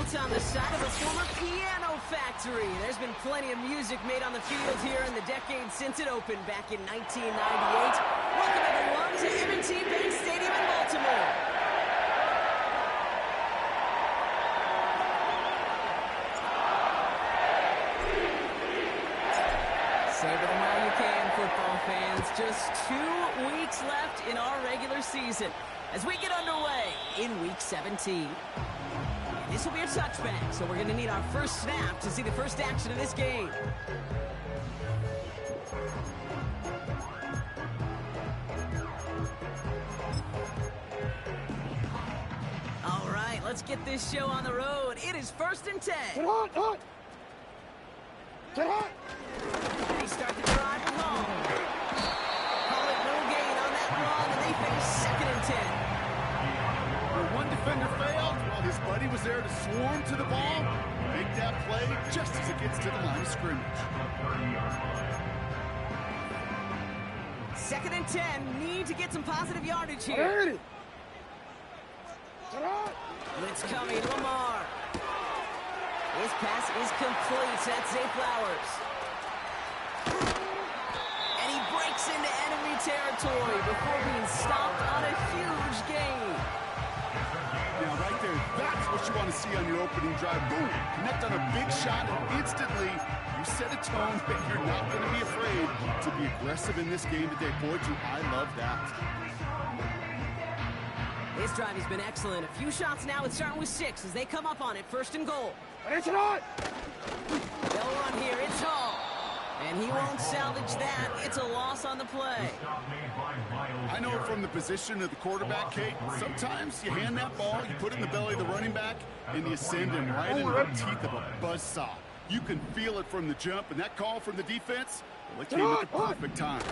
built on the side of a former piano factory. There's been plenty of music made on the field here in the decade since it opened back in 1998. Welcome, everyone, to M25 Stadium in Baltimore. Savor them while you can, football fans. Just 2 weeks left in our regular season as we get underway in Week 17. This will be a touchback, so we're going to need our first snap to see the first action of this game. All right, let's get this show on the road. It is 1st and 10. Get hot! Get hot! They start the drive with home. Call it no gain on that run, and they face 2nd and 10. Where one defender failed, while his buddy was there to swarm to the ball, make that play just as it gets to the line of scrimmage. 2nd and 10, need to get some positive yardage here. Blitz coming, Lamar. His pass is complete. That's Zay Flowers. And he breaks into enemy territory before being stopped on a huge gain. Now, right there, that's what you want to see on your opening drive. Boom! Connect on a big shot, and instantly you set a tone that you're not going to be afraid to be aggressive in this game today. Boy, do I love that. This drive has been excellent. A few shots now. It's starting with 6 as they come up on it. 1st and goal. It's not! They'll run here. It's Hall. And he won't salvage that. It's a loss on the play. I know from the position of the quarterback, Kate, sometimes you hand that ball, you put it in the belly of the running back, and you send him right into the teeth of a buzzsaw. You can feel it from the jump, and that call from the defense, well, it came at the perfect time.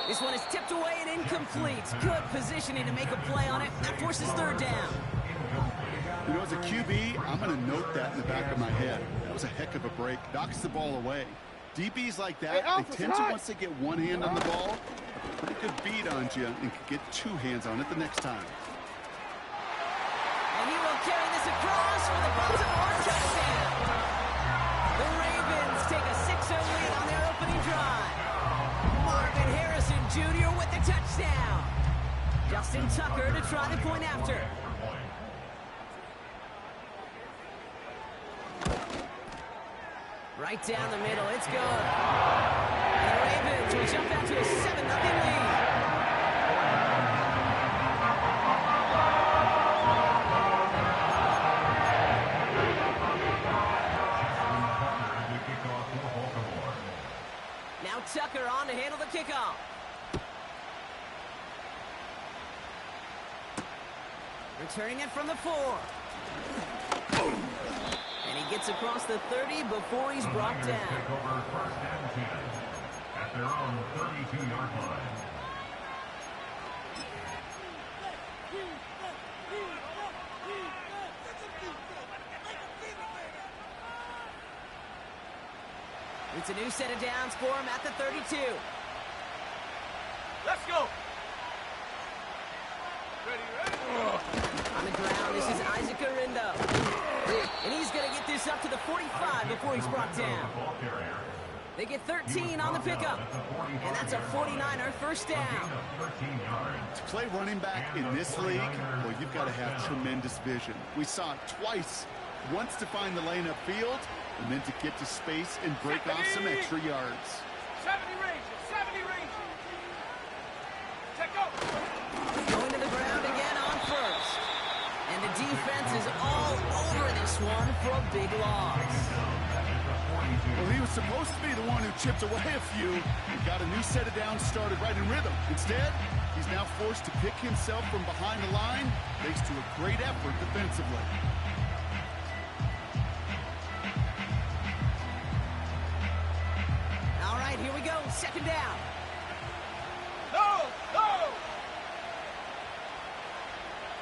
This one is tipped away and incomplete. Good positioning to make a play on it. That forces 3rd down. You know, as a QB, I'm going to note that in the back of my head. That was a heck of a break. Knocks the ball away. DBs like that, they tend to, once they get one hand on the ball, have a pretty good beat on you and can get 2 hands on it the next time. And he will carry this across for the Baltimore touchdown. The Ravens take a 6-0 lead on their opening drive. Marvin Harrison Jr. with the touchdown. Justin Tucker to try the point after. Right down the middle, it's good. And the Ravens will jump out to a 7-0 lead. Now Tucker on to handle the kickoff. Returning it from the 4. And he gets across the 30 before he's brought down. At their own 32-yard line. It's a new set of downs for him at the 32. Let's go! Ready? On the ground, this is Isaac Arindo. And he's going to get this up to the 45 before he's brought down. They get 13 on the pickup. And that's a 49er first down. To play running back in this league, well, you've got to have tremendous vision. We saw it twice. Once to find the lane upfield, and then to get to space and break off some extra yards. 70 ranges, 70 ranges. Check out. Going to the ground again on 1st. And the defense is all over this one for a big loss. Well, he was supposed to be the one who chipped away a few and got a new set of downs started right in rhythm. Instead, he's now forced to pick himself from behind the line thanks to a great effort defensively. All right, here we go. 2nd down. No!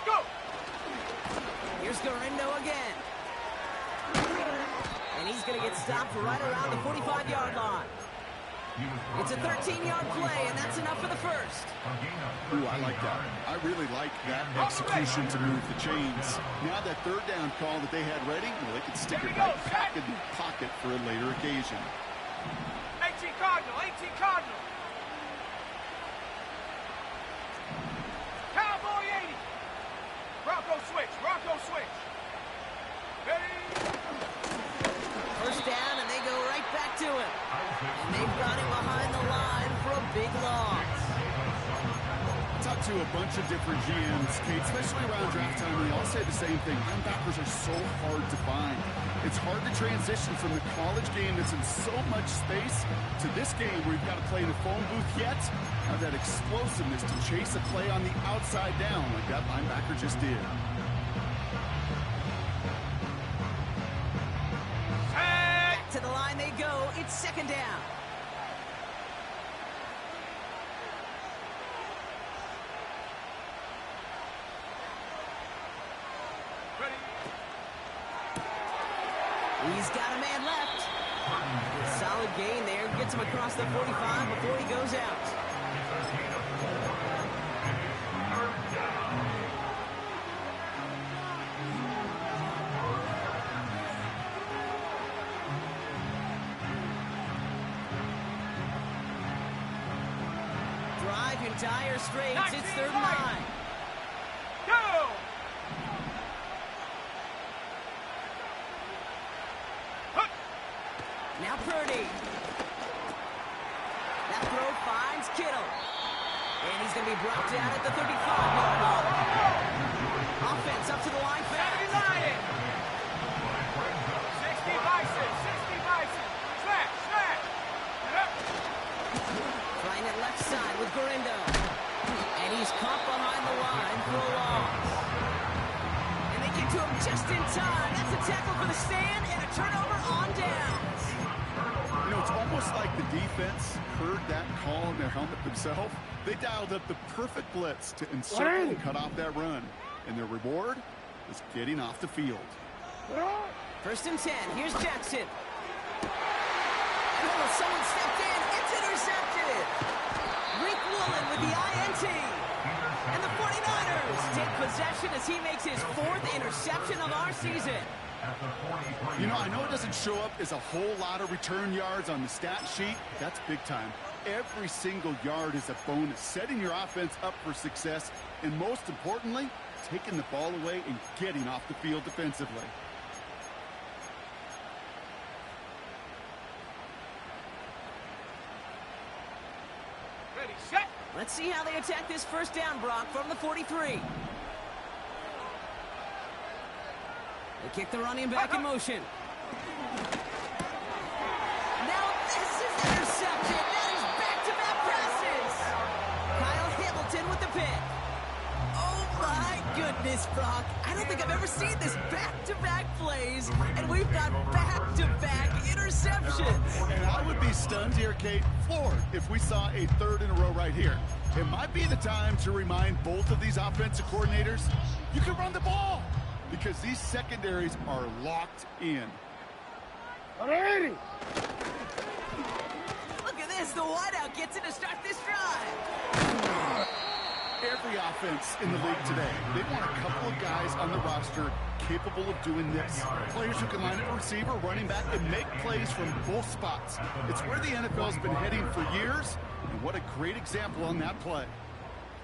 Go! Here's Garindo again. And he's going to get stopped right around the 45-yard line. It's a 13-yard play, and that's enough for the first. Ooh, I like that. I really like that execution to move the chains. Now that third down call that they had ready, well, they could stick it right back in the pocket for a later occasion. 18 Cardinal, 18 Cardinal. Cowboy 80. Bronco switch, Bronco switch. Ready? First down, and they go right back to him. And they've got him behind the line for a big loss. Talked to a bunch of different GMs, Kate, especially around draft time, and they all say the same thing. Linebackers are so hard to find. It's hard to transition from the college game that's in so much space to this game where you've got to play in a phone booth yet. Have that explosiveness to chase a play on the outside down like that linebacker just did. Back to the line they go. It's second down. Ready? He's got a man left. Solid gain there. Gets him across the 45 before he goes out. Drive in dire straits. It's third and 9. Go! Now Purdy. That throw finds Kittle. And he's going to be brought down at the 35-yard line. Offense up to the line fast. 70 Lion. 60 Bison, 60 Bison. Slash, slash. Trying it left side with Gorindo. And he's caught behind the line for a loss. And they get to him just in time. That's a tackle for the stand and a turnover on downs. You know, it's almost like the defense heard that call in their helmet themselves. They dialed up the perfect blitz to encircle and cut off that run. And their reward is getting off the field. First and 10. Here's Jackson. Oh, someone stepped in. It's intercepted. Rick Woolen with the INT. And the 49ers take possession as he makes his 4th interception of our season. You know, I know it doesn't show up as a whole lot of return yards on the stat sheet. That's big time. Every single yard is a bonus, setting your offense up for success, and most importantly, taking the ball away and getting off the field defensively. Ready, set. Let's see how they attack this first down, Brock, from the 43. They kick the running back in motion. Now this is intercepted. That is back-to-back passes. Kyle Hamilton with the pick. Oh, my goodness, Brock. I don't think I've ever seen this back-to-back plays, and we've got back-to-back interceptions. And I would be stunned here, Kate, floored, if we saw a third in a row right here. It might be the time to remind both of these offensive coordinators, you can run the ball, because these secondaries are locked in. Ready. Look at this. The wideout gets it to start this drive. Every offense in the league today, they want a couple of guys on the roster capable of doing this. Players who can line up a receiver, running back, and make plays from both spots. It's where the NFL's been heading for years, and what a great example on that play.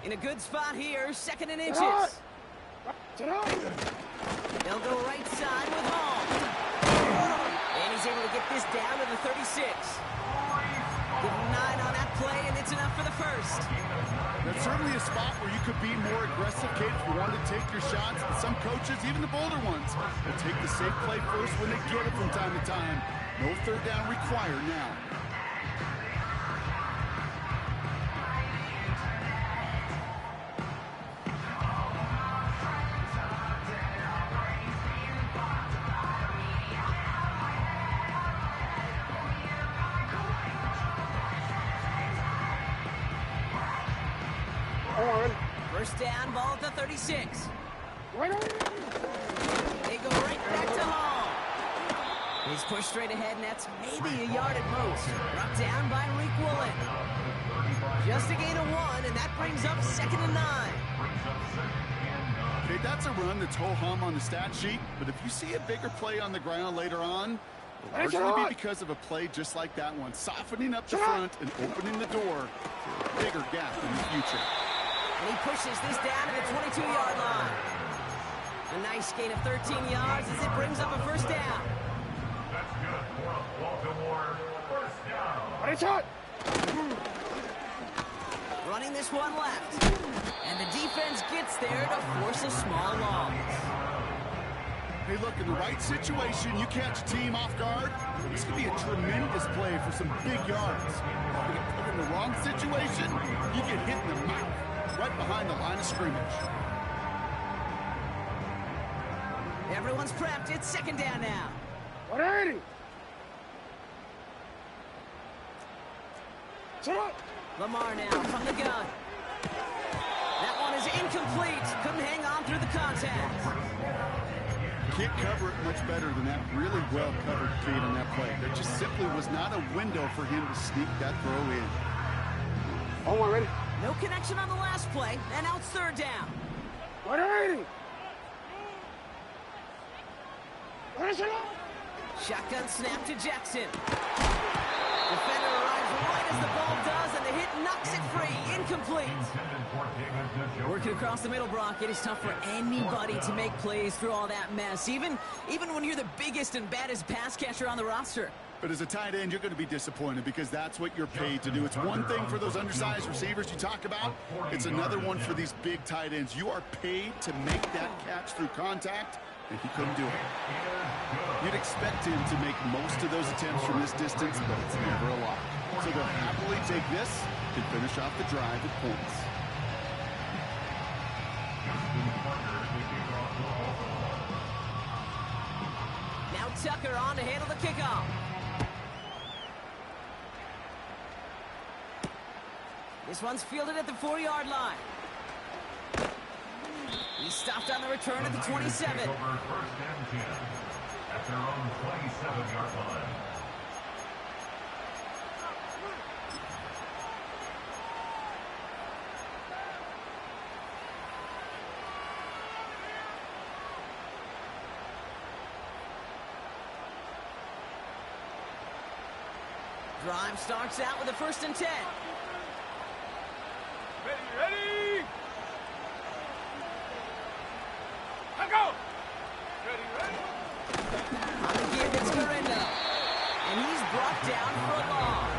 In a good spot here, 2nd and inches. They'll go right side with Hall. And he's able to get this down to the 36. Give him 9 on that play, and it's enough for the first. That's certainly a spot where you could be more aggressive, Kate, if you wanted to take your shots. And some coaches, even the bolder ones, will take the safe play first when they get it from time to time. No third down required now. First down, ball at the 36. They go right back to Hall. He's pushed straight ahead, and that's maybe a yard at most. Brought down by Reek Woolen. Just a gain of 1, and that brings up 2nd and 9. Okay, that's a run that's ho-hum on the stat sheet, but if you see a bigger play on the ground later on, it'll largely be because of a play just like that one, softening up the front and opening the door to a bigger gap in the future. And he pushes this down to the 22-yard line. A nice gain of 13 yards as it brings up a first down. That's good for a Baltimore first down. Ready, shot. Running this one left. And the defense gets there to force a small loss. Hey, look, in the right situation, you catch a team off guard, this could be a tremendous play for some big yards. If you get put in the wrong situation, you get hit in the mouth, right behind the line of scrimmage. Everyone's prepped. It's 2nd down now. 180. Shot. Lamar now from the gun. That one is incomplete. Couldn't hang on through the contact. Can't cover it much better than that. Really well covered, Kate, on that play. There just simply was not a window for him to sneak that throw in. On one, ready. No connection on the last play, and now it's 3rd down. 180. Shotgun snap to Jackson. Defender arrives right as the ball does, and the hit knocks it free. Incomplete. Working across the middle, Brock, it is tough for anybody to make plays through all that mess, even when you're the biggest and baddest pass catcher on the roster. But as a tight end, you're going to be disappointed because that's what you're paid to do. It's one thing for those undersized receivers you talk about. It's another one for these big tight ends. You are paid to make that catch through contact, and he couldn't do it. You'd expect him to make most of those attempts from this distance, but it's never a lot. So they'll happily take this and finish off the drive with points. Now Tucker on to handle the kickoff. This one's fielded at the 4-yard line. He stopped on the return at the 27. First and 10 at their own 27-yard line. Drive starts out with a 1st and 10. Ready. Go. Ready. On the give, it's Garendo. And he's brought down for a loss.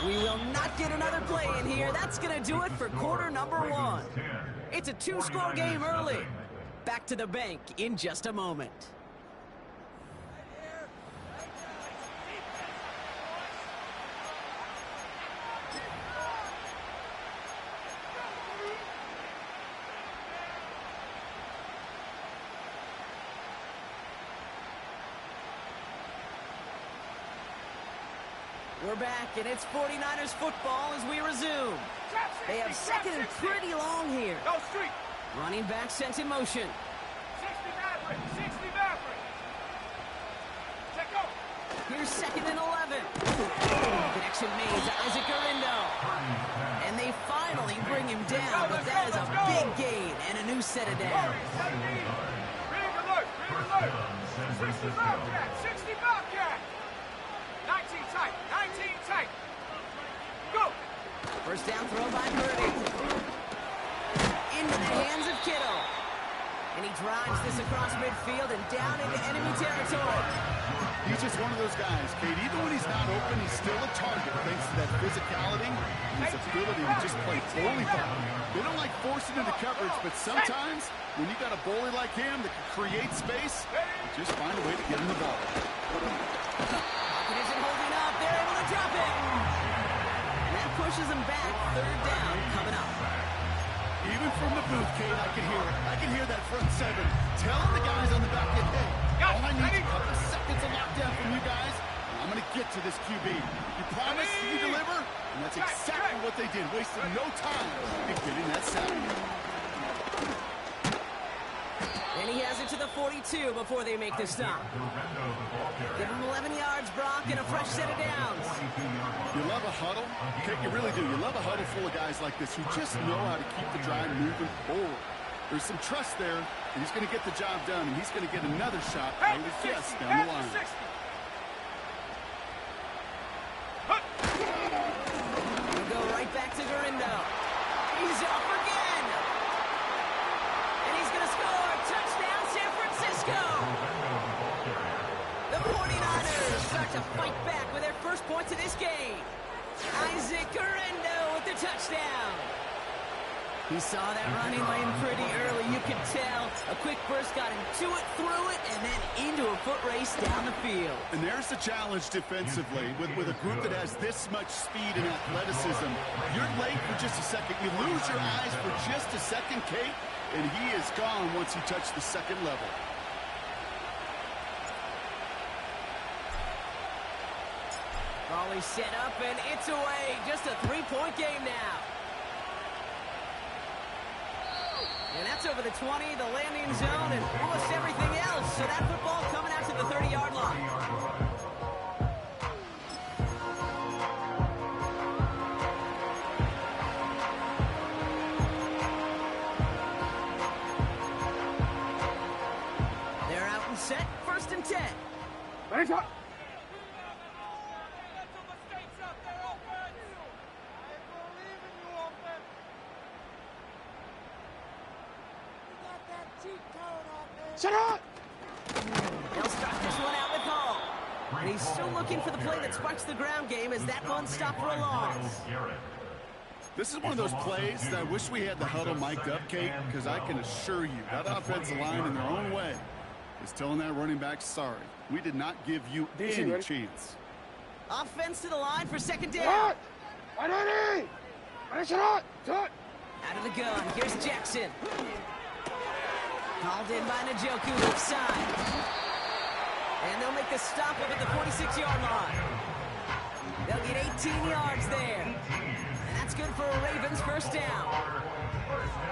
We will not get another play in here. That's going to do it for quarter number 1. It's a 2-score game early. Back to the bank in just a moment. We're back, and it's 49ers football as we resume. They have 2nd and pretty long here. Go street. Running back sent in motion. 60 Maverick. Check go. Here's 2nd and 11. Connection made to Isaac Garendo. And they finally bring him down, but that is a big gain and a new set of downs. Rig alert. 60 Bobcat. 19 tight. Go. First down throw by Purdy. Into the hands of Kittle. And he drives this across midfield and down into enemy territory. He's just one of those guys, Kate. Even when he's not open, he's still a target thanks to that physicality and his ability to just play bully ball. They don't like forcing into coverage, but sometimes when you got a bully like him that can create space, you just find a way to get him the ball. It isn't holding up. They're able to drop it. And that pushes him back. 3rd down coming up. Even from the booth, Kate, I can hear it. I can hear that front 7 telling the guys on the back end, hey, all I need is a couple seconds of lockdown from you guys, and I'm going to get to this QB. You promise, you deliver, And that's exactly what they did, wasted no time in getting that sack. And he has it to the 42 before they make the stop. Give him 11 yards, Brock, and a fresh set of downs. You love a huddle? Okay, you really do. You love a huddle full of guys like this who just know how to keep the drive moving forward. There's some trust there, and he's going to get the job done, and he's going to get another shot out of his chest down the line. We'll go right back to Garindo. He's up again. And he's going to score. Touchdown, San Francisco. The 49ers start to fight back with their first points of this game. Isaac Garindo with the touchdown. He saw that running lane pretty early, you could tell. A quick burst got him to it, through it, and then into a foot race down the field. And there's the challenge defensively. With a group that has this much speed and athleticism, you're late for just a second. You lose your eyes for just a second, Kate, and he is gone once you touch the second level. Raleigh set up, and it's away. Just a three-point game now. And that's over the 20, the landing zone, and almost everything else. So that football coming out to the 30-yard line. They're out and set, 1st and 10. Ready, shot. Shut up! They'll start this one out with Hall. And he's still looking for the play that sparks the ground game as that one stopped for a loss. This is one of those plays that I wish we had the huddle mic'd up, Kate, because I can assure you that offensive line in their own way is telling that running back, sorry, we did not give you any chance. Offense to the line for 2nd down. Out Out of the gun, here's Jackson. Called in by Njoku left side. And they'll make the stop up at the 46-yard line. They'll get 18 yards there. And that's good for a Ravens 1st down.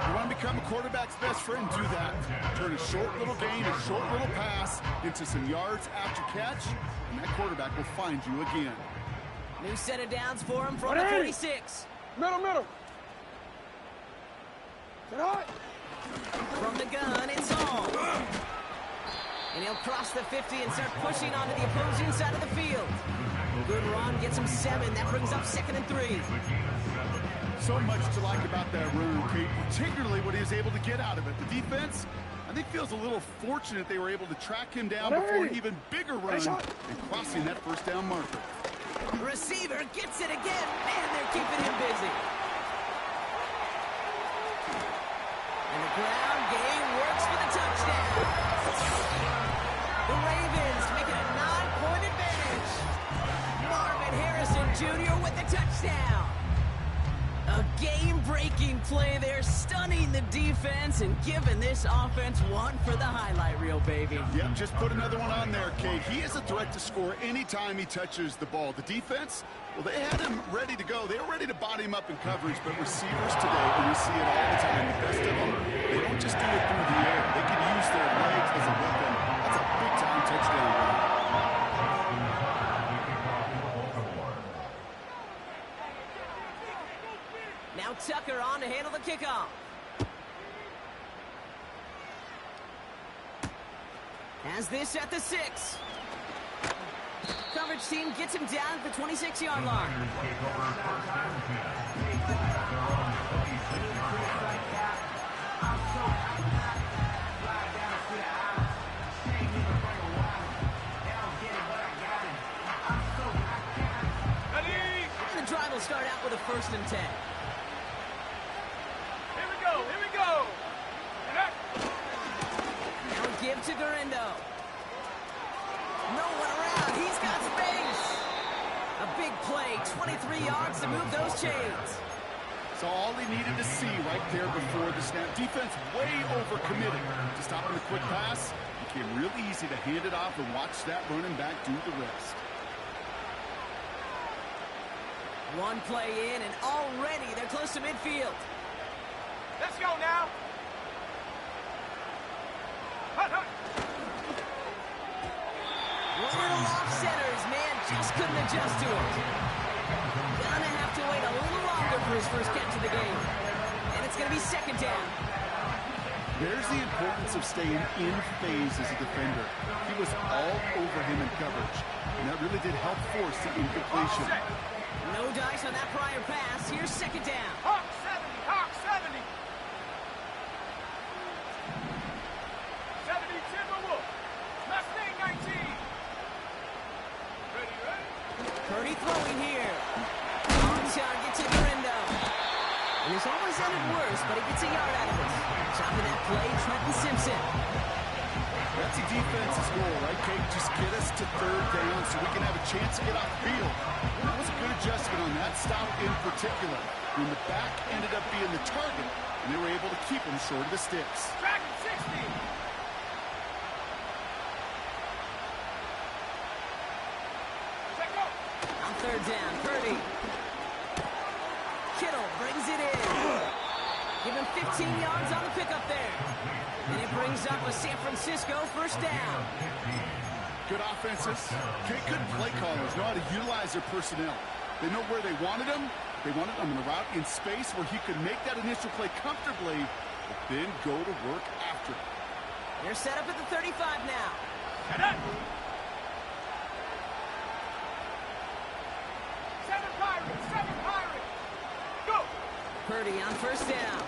You want to become a quarterback's best friend, do that. Turn a short little gain, a short little pass into some yards after catch, and that quarterback will find you again. New set of downs for him from the 46. Middle. Shut up. From the gun, it's Hall. And he'll cross the 50 and start pushing onto the opposing side of the field. Good run, gets him 7. That brings up 2nd and 3. So much to like about that run, Kate, particularly what he was able to get out of it. The defense, I think, feels a little fortunate they were able to track him down before an even bigger run and crossing that 1st down marker. Receiver gets it again. Man, they're keeping him busy. And the ground game works for the touchdown. The Ravens make it a 9-point advantage. Marvin Harrison Jr. with the touchdown. A game-breaking play there, stunning the defense and giving this offense one for the highlight reel, baby. Yep, just put another one on there, Kate. He is a threat to score anytime he touches the ball. The defense, well, they had him ready to go. They were ready to body him up in coverage, but receivers today, and we see it all the time, the best of them, they don't just do it through the air. They can use their legs as a weapon. That's a big-time touchdown run. Now Tucker on to handle the kickoff. Has this at the 6. Coverage team gets him down at the 26-yard line. The drive will start out with a 1st and 10. Here we go. Now give to Garindo. No one around. He's got space. A big play, 23 yards to move those chains. So all he needed to see right there before the snap. Defense way overcommitted to stopping the quick pass. It became really easy to hand it off and watch that running back do the rest. One play in, and already they're close to midfield. Let's go now. Hut, hut. Little off centers, man, just couldn't adjust to it. Gonna have to wait a little longer for his first catch of the game. And it's gonna be second down. There's the importance of staying in phase as a defender. He was all over him in coverage, and that really did help force the incompletion. No dice on that prior pass. Here's second down. Hawk 70, Hawk 70. 70 Timberwolf. Mustang 19. Ready, ready? Purdy throwing here. On target to Garindo. And he's always ended worse, but he gets a yard out of it. Chopping that play, Trenton Simpson. That's a defense's goal, right, Kate? Just get us to third down so we can have a chance to get off field. And that was a good adjustment on that stop in particular, when the back ended up being the target, and they were able to keep him short of the sticks. Dragon 60. Check go. On third down, Purdy. Kittle brings it in. Give him 15 yards on the pickup there. And it brings up a San Francisco first down. Good offenses. Good play callers know how to utilize their personnel. They know where they wanted him. They wanted him in a route in space where he could make that initial play comfortably, but then go to work after it. They're set up at the 35 now. Set up. 7 Pirates, 7 Pirates. Go. Purdy on first down.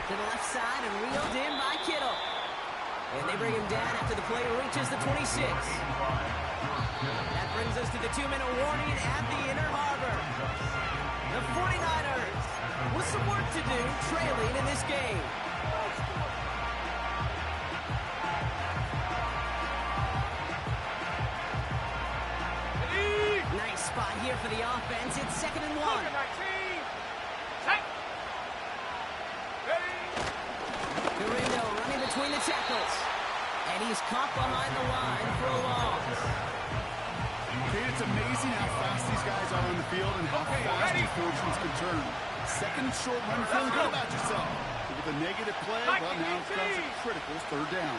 To the left side and reeled in by Kittle. And they bring him down after the play reaches the 26. That brings us to the 2-minute warning at the Inner Harbor. The 49ers with some work to do, trailing in this game. Nice spot here for the offense. It's 2nd and 1. 19. Set. Ready. Garindo running between the tackles. And he's caught behind the line for a loss. Okay, it's amazing how fast these guys are on the field and how fast these fortunes can turn. Second and short run, feeling good about yourself. But with a negative play, well, now it comes a critical third down.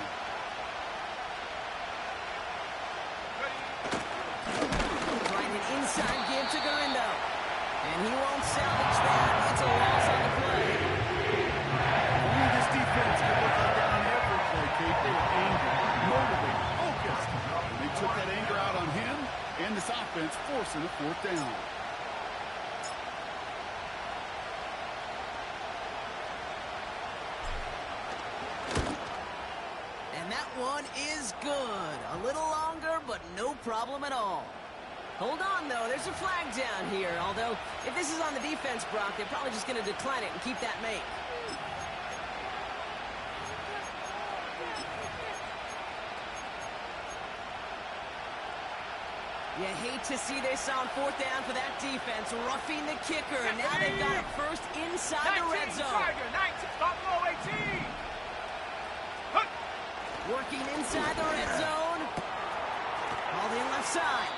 Trying an inside give to Garindo. And he won't salvage that. It's a loss on the play. Only this defense could look like that on every play, Kate. They were angry, motivated, focused. And they took that anger out on him and this offense, forcing a fourth down. And that one is good. A little longer, but no problem at all. Hold on, though. There's a flag down here. Although, if this is on the defense, Brock, they're probably just going to decline it and keep that make. You hate to see this on fourth down for that defense, roughing the kicker. Now they've got it first inside the red zone. Tiger, 19, stop below 18. Hut. Working inside the red zone. Called in left side.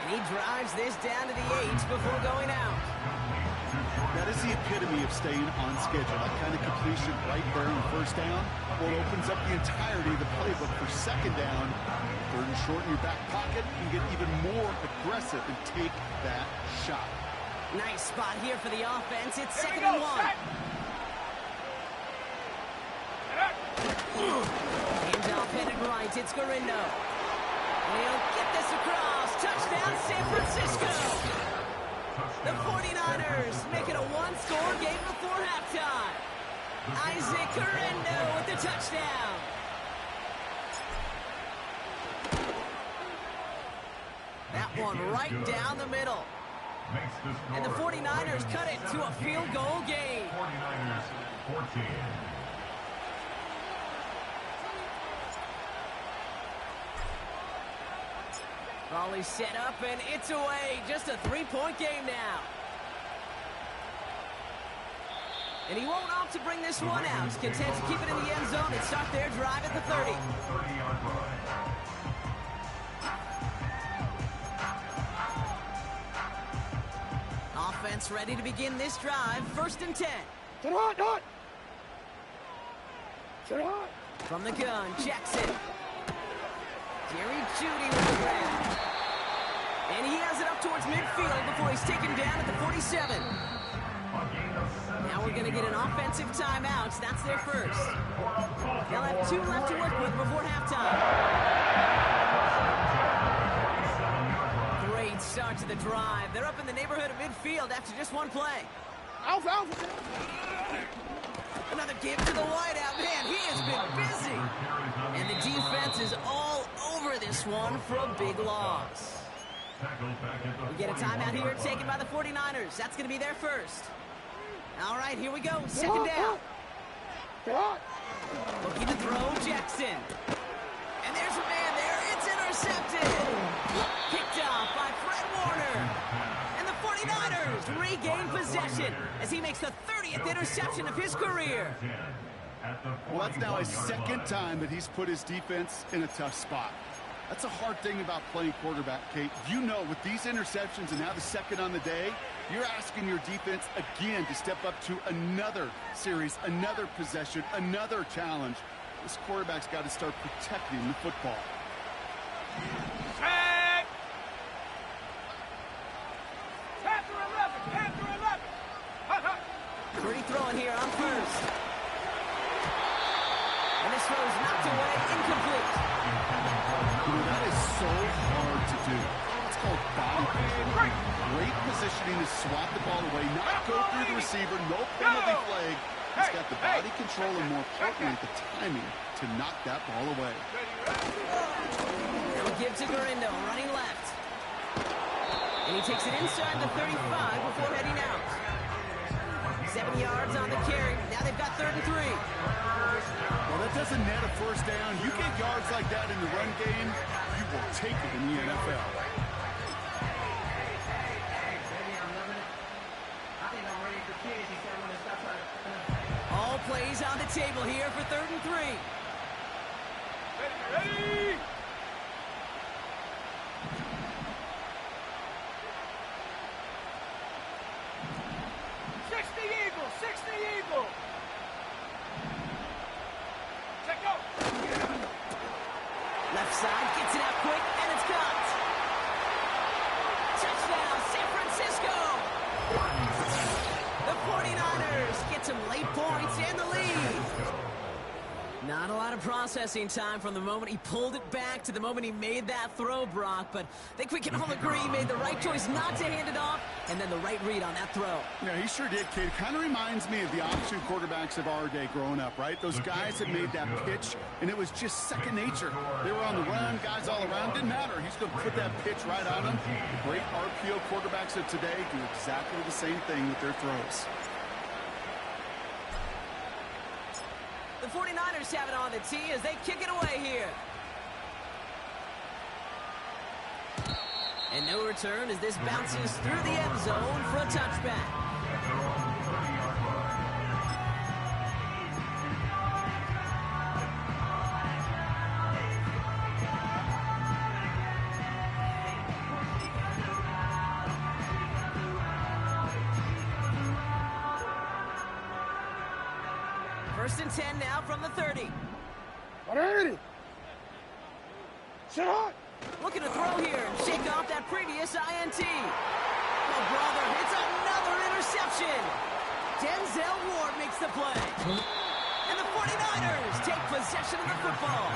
And he drives this down to the 8 before going out. That is the epitome of staying on schedule. That kind of completion right there on first down. Well, it opens up the entirety of the playbook for second down. Third and short in your back pocket. You can get even more aggressive and take that shot. Nice spot here for the offense. It's Here we 2nd and go, 1. set. Set up. Handoff headed right. It's Garindo. And he'll get this across. Touchdown, San Francisco. The 49ers make it a one-score game before halftime. Isaac Garindo with the touchdown. That one right down the middle. And the 49ers cut it to a field goal game. 49ers 14. Volley set up, and it's away. Just a 3-point game now. And he won't opt to bring this one out. He's content to keep it in the end zone and start their drive at the 30. 30-yard line. defense ready to begin this drive. 1st and 10. Sit hot. Sit hot. From the gun, Jackson. Jerry Jeudy with the grab. And he has it up towards midfield before he's taken down at the 47. Now we're going to get an offensive timeout. That's their first. They'll have 2 left to work with before halftime. Great start to the drive. They're up in the neighborhood of midfield after just 1 play. Alpha. Another give to the wideout. Man, he has been busy. And the defense is all over this one for a big loss. We get a timeout here taken by the 49ers. That's going to be their first. All right, here we go. 2nd down. Looking to throw, Jackson. And there's a man there. It's intercepted. Picked off by Fred Warner. And the 49ers regain possession as he makes the 30th interception of his career. Well, that's now his 2nd time that he's put his defense in a tough spot. That's a hard thing about playing quarterback, Kate. You know, with these interceptions and now the 2nd on the day, you're asking your defense again to step up to another series, another possession, another challenge. This quarterback's got to start protecting the football. Set. Panther 11. Hot. Pretty throwing here on 1st. And this throw is knocked away, incomplete. You know, that is so hard to do. It's called body control. Great positioning to swat the ball away, not go through the receiver, no penalty flag. He's got the body control and, more importantly, the timing to knock that ball away. They'll give to Gurindo, running left. And he takes it inside the 35 before heading out. 7 yards on the carry. Now they've got 3rd and 3. Well, that doesn't net a 1st down. You get yards like that in the run game, you will take it in the NFL. All plays on the table here for 3rd and 3. Ready. 60 Eagle. Check go. Left side, gets it out quick, and it's caught. Touchdown, San Francisco. The 49ers get some late points and the lead. Not a lot of processing time from the moment he pulled it back to the moment he made that throw, Brock. But I think we can all agree he made the right choice not to hand it off, and then the right read on that throw. Yeah, he sure did, Kate. It kind of reminds me of the option quarterbacks of our day growing up, right? Those guys that made that pitch, and it was just second nature. They were on the run, guys all around. Didn't matter. He's going to put that pitch right on them. The great RPO quarterbacks of today do exactly the same thing with their throws. The 49ers have it on the tee as they kick it away here. And no return as this bounces through the end zone for a touchback. First and 10 now from the 30. Ready. Sit hot. Looking to throw here and shake off that previous INT. Oh, brother, it's another interception. Denzel Ward makes the play. And the 49ers take possession of the football.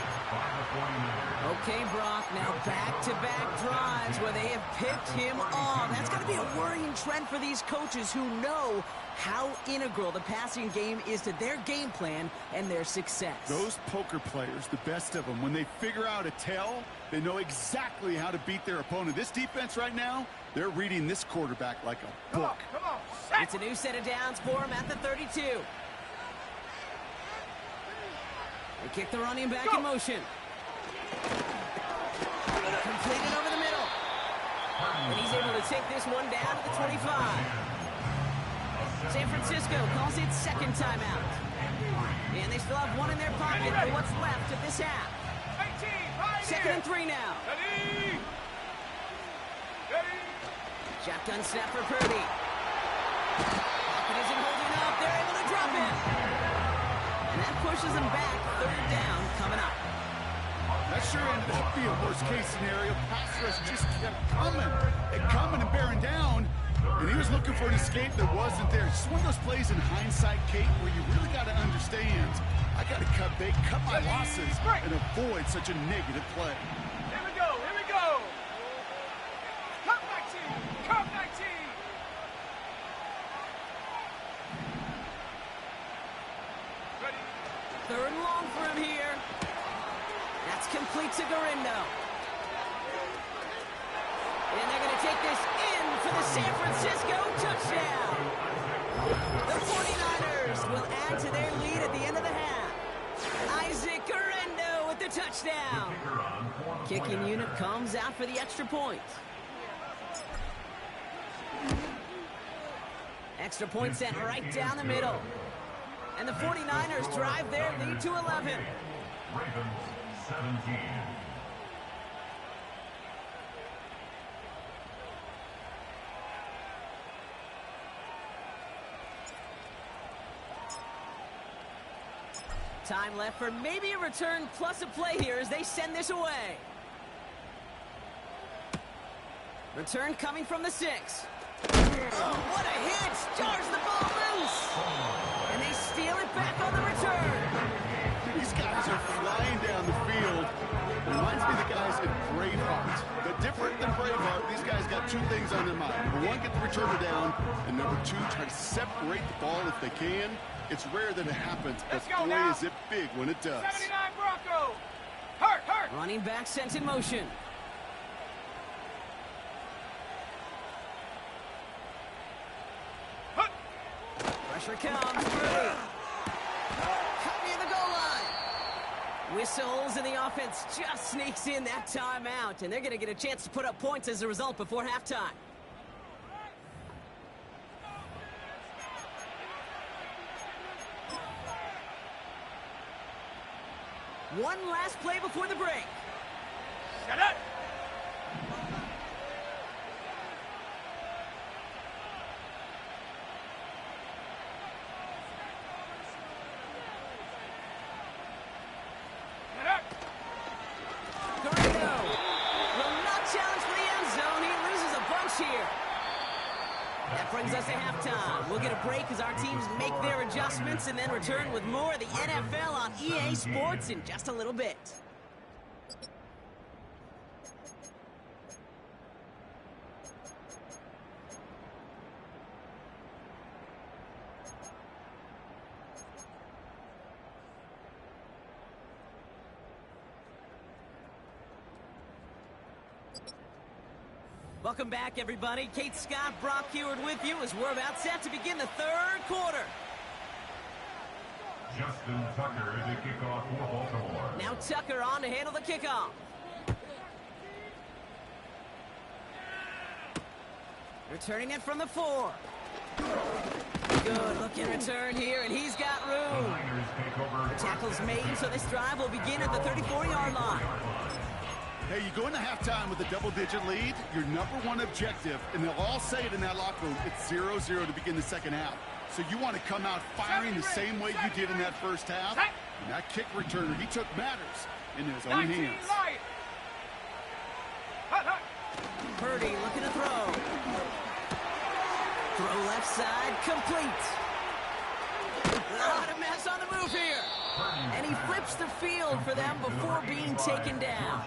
Okay, Brock, now back-to-back drives where they have picked him off. That's going to be a worrying trend for these coaches who know how integral the passing game is to their game plan and their success. Those poker players, the best of them, when they figure out a tell, they know exactly how to beat their opponent. This defense right now, they're reading this quarterback like a book. Come on. It's a new set of downs for him at the 32. They kick the running back in motion. Completed over the middle. And he's able to take this one down to the 25. San Francisco calls it second timeout. And they still have one in their pocket for what's left of this half. 2nd and 3 now. Ready. Shotgun snap for Purdy. Pocket isn't holding up. They're able to drop it. And that pushes them back. Third down coming up. That sure ended up being a worst-case scenario. Pass rush just kept coming and bearing down. And he was looking for an escape that wasn't there. Just one of those plays in hindsight, Kate, where you really got to understand, I got to cut bait, cut my losses, and avoid such a negative play. Here we go, here we go. Cut 19, cut 19. Ready. Third and long for him here. That's complete to Garindo. And they're going to take this in for the San Francisco touchdown. The 49ers will add to their lead at the end of the half. Isaac Garindo with the touchdown. Kicking unit comes out for the extra point. Extra point sent right down the middle. And the 49ers drive their lead to 11. Ravens 17. Time left for maybe a return plus a play here as they send this away. Return coming from the 6. Oh, what a hit! Jars the ball loose! And they steal it back on the return. These guys are flying down the field. Reminds me of the guys in Braveheart. But different than Braveheart, these guys got two things on their mind. Number one, get the returner down. And number two, try to separate the ball if they can. It's rare that it happens, but boy, is it big when it does. 79 Bronco. Hurt, hurt. Running back sent in motion. Hut. Pressure comes. Cut near the goal line. Whistles, and the offense just sneaks in that timeout, and they're going to get a chance to put up points as a result before halftime. One last play before the break. Shut up. Shut up. Garindo will not challenge for the end zone. He loses a bunch here. That brings us to halftime. We'll get a break as our teams make their adjustments and then return with more of the NFL on EA Sports in just a little bit. Welcome back, everybody. Kate Scott, Brock Heward with you as we're about set to begin the third quarter. Justin Tucker, the kickoff for Baltimore. Now Tucker on to handle the kickoff. Returning it from the 4. Good looking return here, and he's got room. The tackle's made, so this drive will begin at the 34-yard line. Hey, you go into halftime with a double-digit lead, your number one objective, and they'll all say it in that locker room, it's 0-0 to begin the second half. So you want to come out firing the same way you did in that first half. And that kick returner, he took matters in his own hands. Purdy looking to throw. Throw left side, complete. Not a mess on the move here. And he flips the field for them before being taken down.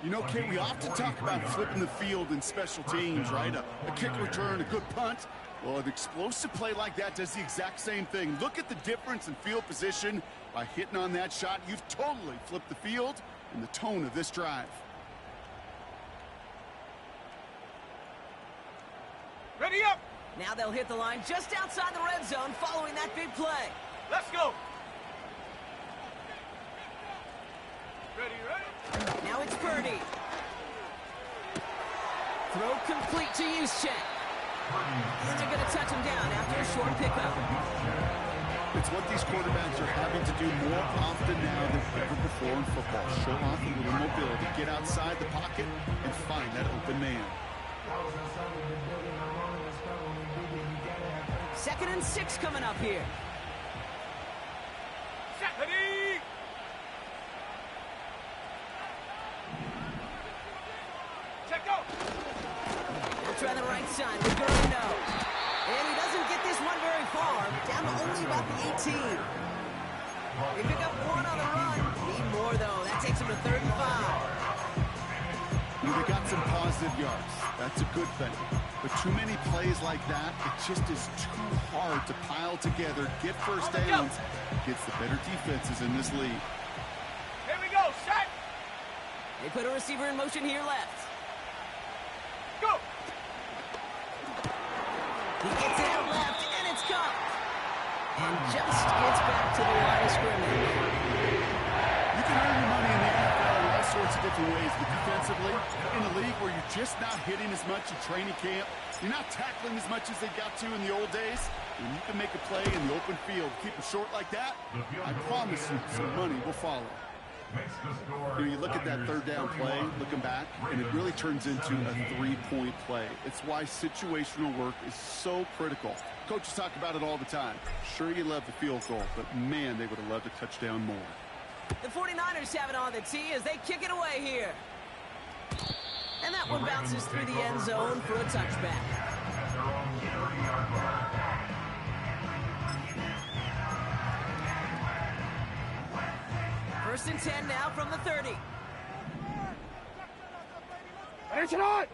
You know, Kate, we often talk about flipping the field in special teams, right? A kick return, a good punt. Well, an explosive play like that does the exact same thing. Look at the difference in field position. By hitting on that shot, you've totally flipped the field and the tone of this drive. Ready up. Now they'll hit the line just outside the red zone following that big play. Let's go. Ready, ready. Now it's Purdy. Throw complete to Juszczyk. And they're going to touch him down after a short pickup. It's what these quarterbacks are having to do more often now than ever before in football. Show off a little mobility, get outside the pocket, and find that open man. 2nd and 6 coming up here. Ready? Check go. We'll try the right side with Guerrero. And he doesn't get this one very far. Down to only about the 18. They pick up 1 on the run. Need more, though. That takes him to 3rd and 5. They got some positive yards. That's a good thing. But too many plays like that, it just is too hard to pile together, get first downs, gets the better defenses in this league. Here we go, set. They put a receiver in motion here left. Go. He gets it out left, and it's caught. And just gets back to the line of scrimmage. You can earn your money in the NFL in all sorts of different ways, but defensively, in a league where you're just not hitting as much in training camp, you're not tackling as much as they got to in the old days, when you can make a play in the open field, keep it short like that, I promise you some money will follow. You know, you look at that 3rd down play, looking back, and it really turns into a 3-point play. It's why situational work is so critical. Coaches talk about it all the time. Sure, you love the field goal, but man, they would have loved a touchdown more. The 49ers have it on the tee as they kick it away here. And that one bounces through the end zone for a touchback. First and 10 now from the 30. Attention on.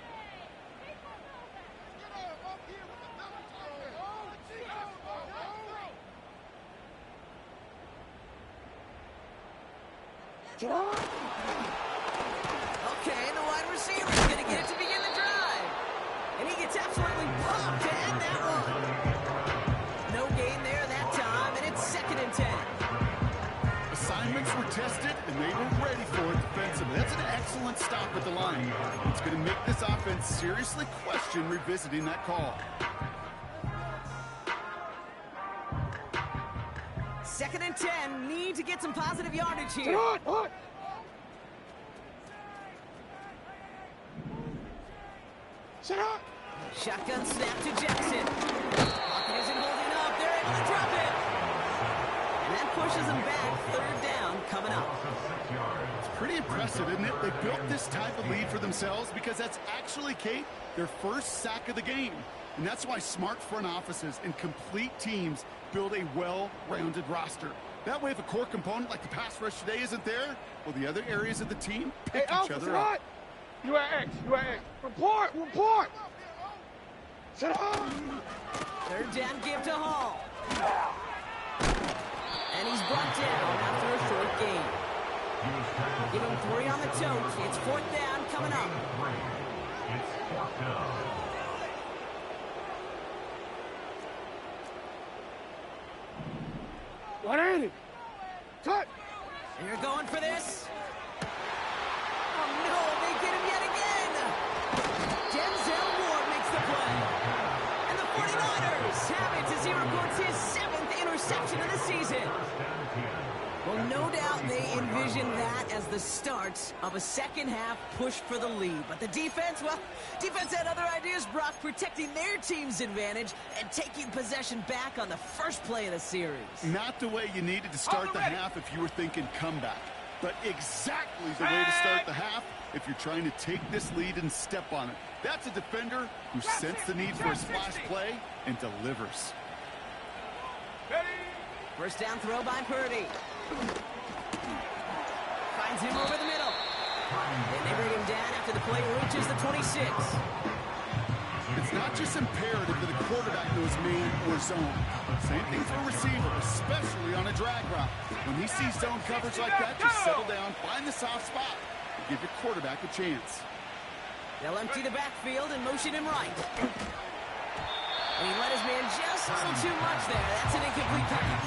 Okay, and the wide receiver is going to get it to begin the drive. And he gets absolutely pumped to end that one. No gain there that time, and it's 2nd and 10. Assignments were tested, and they were ready for it defensively. That's an excellent stop at the line. It's going to make this offense seriously question revisiting that call. 2nd and 10, need to get some positive yardage here. Shotgun snap to Jackson. Pocket isn't holding up. They're able to drop it. And that pushes them back. 3rd down coming up. It's pretty impressive, isn't it? They built this type of lead for themselves because that's actually, Kate, their first sack of the game. And that's why smart front offices and complete teams build a well-rounded roster. That way, if a core component like the pass rush today isn't there, well, the other areas of the team pick each other up. You are X. Report. Set up. 3rd down give to Hall. And he's brought down after a short gain. Give him 3 on the tote. It's 4th down coming up. It's 4th down. What ain't it? Cut. And you're going for this. Oh, no, they get him yet again. Denzel Ward makes the play. And the 49ers have it as he records his 7th interception of the season. Well, no doubt they envision that as the start of a second-half push for the lead. But the defense, well, defense had other ideas, Brock, protecting their team's advantage and taking possession back on the first play of the series. Not the way you needed to start the half if you were thinking comeback, but exactly the way to start the half if you're trying to take this lead and step on it. That's a defender who sensed the need for a splash play and delivers. First down throw by Purdy. Finds him over the middle. And they bring him down after the play reaches the 26. It's not just imperative that a quarterback knows man or zone. Same thing for a receiver, especially on a drag route. When he sees zone coverage like that, just settle down, find the soft spot, and give your quarterback a chance. They'll empty the backfield and motion him right. And he let his man just a little too much there. That's an incomplete pass.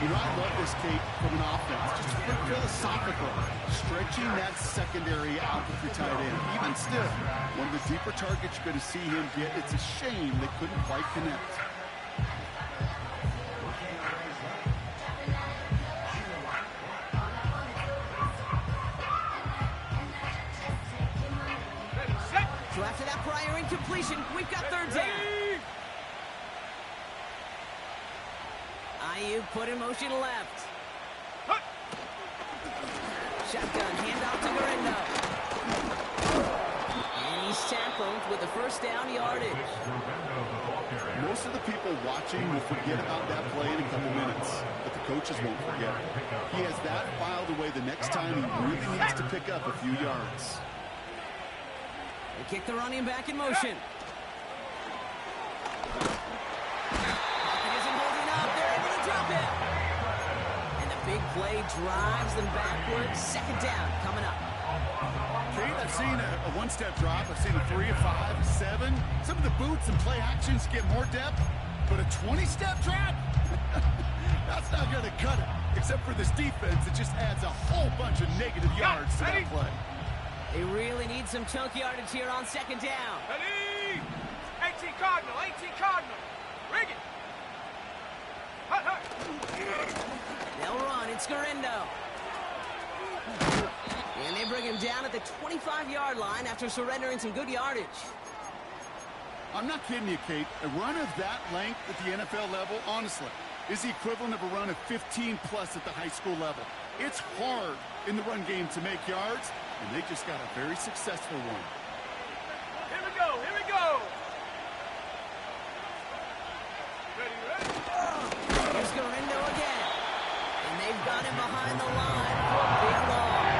You know, I love this, Kate, from an offense. Just philosophical. Stretching that secondary out with your tight end. Even still, one of the deeper targets you're going to see him get. It's a shame they couldn't quite connect. So after that prior completion. We've got third down. Ayuk put in motion left. Shotgun handoff to Garindo. And he's tackled with the first down yardage. Most of the people watching will forget about that play in a couple minutes, but the coaches won't forget. He has that filed away the next time he really needs to pick up a few yards. They kick the running back in motion. Pocket isn't holding up. They're able to drop it. And the big play drives them backwards. Second down coming up. Kate, I've seen a one-step drop. I've seen a 3, a 5, a 7. Some of the boots and play actions get more depth, but a 20-step drop? That's not going to cut it. Except for this defense, it just adds a whole bunch of negative yards to that play. They really need some chunk yardage here on second down. Ready? 18 Cardinal, 18 Cardinal. Ring it. Hut, hut. They'll run. It's Garindo. And they bring him down at the 25-yard line after surrendering some good yardage. I'm not kidding you, Kate. A run of that length at the NFL level, honestly, is the equivalent of a run of 15-plus at the high school level. It's hard in the run game to make yards, and they just got a very successful one. Here we go, here we go. Ready, ready? Here's Garindo again. And they've got him behind the line for a big loss.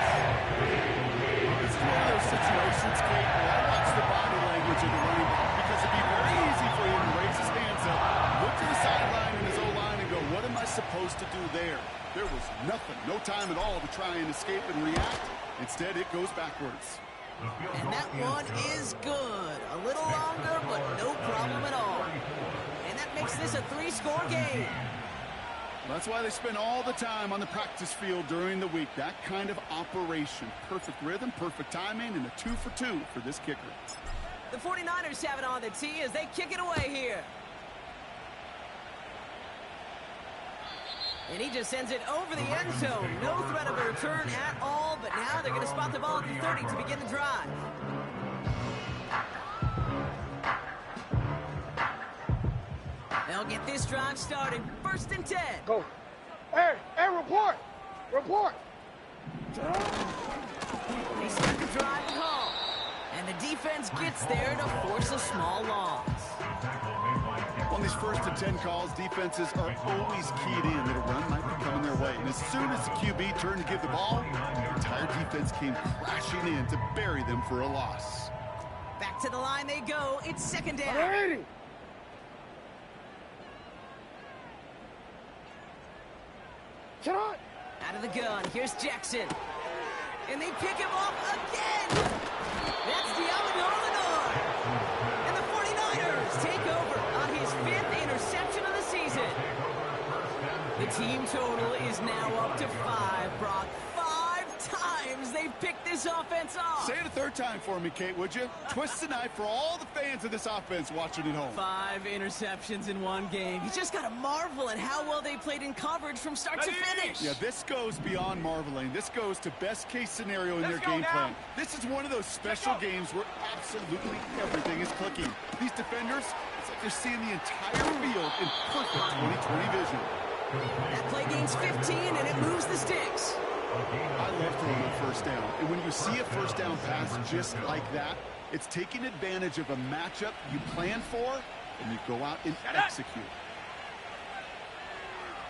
It's one of those situations, Kate, where I watch the body language of the running back because it'd be very easy for him to raise his hands up, look to the sideline in his O-line and go, what am I supposed to do there? There was nothing, no time at all to try and escape and react. Instead, it goes backwards. And that one is good. A little longer, but no problem at all. And that makes this a 3-score game. That's why they spend all the time on the practice field during the week. That kind of operation. Perfect rhythm, perfect timing, and a 2-for-2 for this kicker. The 49ers have it on the tee as they kick it away here. And he just sends it over the end zone. No threat of a return at all, but now they're going to spot the ball at the 30 to begin the drive. They'll get this drive started. 1st and 10. Go. Hey, report. Report. They start the drive at home. And the defense gets there to force a small loss. On these 1st and 10 calls, defenses are always keyed in that a run might be coming their way. And as soon as the QB turned to give the ball, the entire defense came crashing in to bury them for a loss. Back to the line they go. It's 2nd down. Ready. Get on. Out of the gun. Here's Jackson. And they pick him off again. That's Diamond. And the 49ers take over on his 5th interception of the season. The team total is now up to 5, Brock. 5 times they've picked this offense off. Say it a 3rd time for me, Kate, would you? Twist the knife for all the fans of this offense watching at home. 5 interceptions in one game. You just got to marvel at how well they played in coverage from start to finish. Yeah, this goes beyond marveling. This goes to best-case scenario in their game plan. This is one of those special games where absolutely everything is clicking. These defenders, it's like they're seeing the entire field in perfect 20/20 vision. That play gains 15, and it moves the sticks. I love throwing a 1st down. And when you see a 1st down pass just like that, it's taking advantage of a matchup you plan for, and you go out and execute.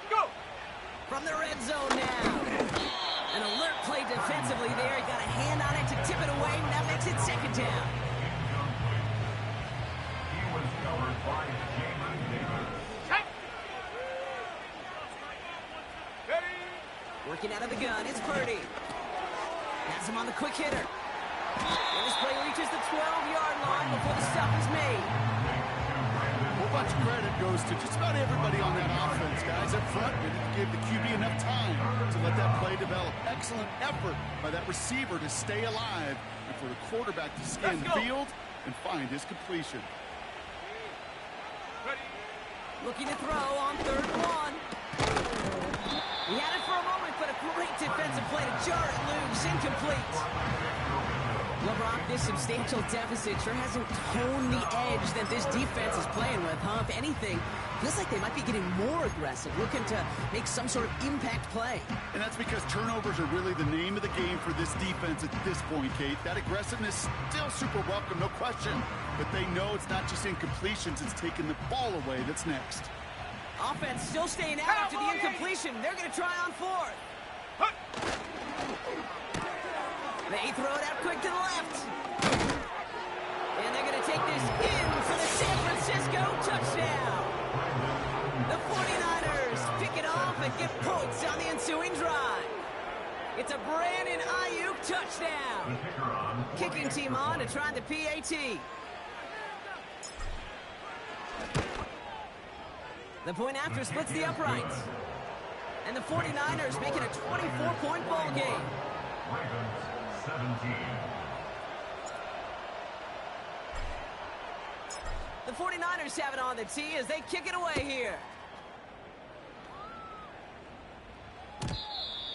Go. From the red zone now. An alert play defensively there. He got a hand on it to tip it away, and that makes it 2nd down. He was covered by Check. Ready. Working out of the gun, it's Purdy. Has him on the quick hitter. And this play reaches the 12-yard line before the stop is made. A whole bunch of credit goes to just about everybody on that offense, guys. Up front, they didn't give the QB enough time to let that play develop. Excellent effort by that receiver to stay alive and for the quarterback to scan the field and find his completion. Ready. Looking to throw on 3rd and 1. He had it for a moment, but a great defensive play to jar it loose. Incomplete. Well, Brock, this substantial deficit sure hasn't toned the edge that this defense is playing with, huh? If anything, feels like they might be getting more aggressive, looking to make some sort of impact play. And that's because turnovers are really the name of the game for this defense at this point, Kate. That aggressiveness still super welcome, no question. But they know it's not just incompletions, it's taking the ball away that's next. Offense still staying out after the incompletion. They're going to try on fourth. They throw it out quick to the left. And they're going to take this in for the San Francisco touchdown. The 49ers pick it off and get points on the ensuing drive. It's a Brandon Ayuk touchdown. Kicking team on to try the PAT. The point after splits the uprights. And the 49ers make it a 24-point ball game. Ravens 17. The 49ers have it on the tee as they kick it away here.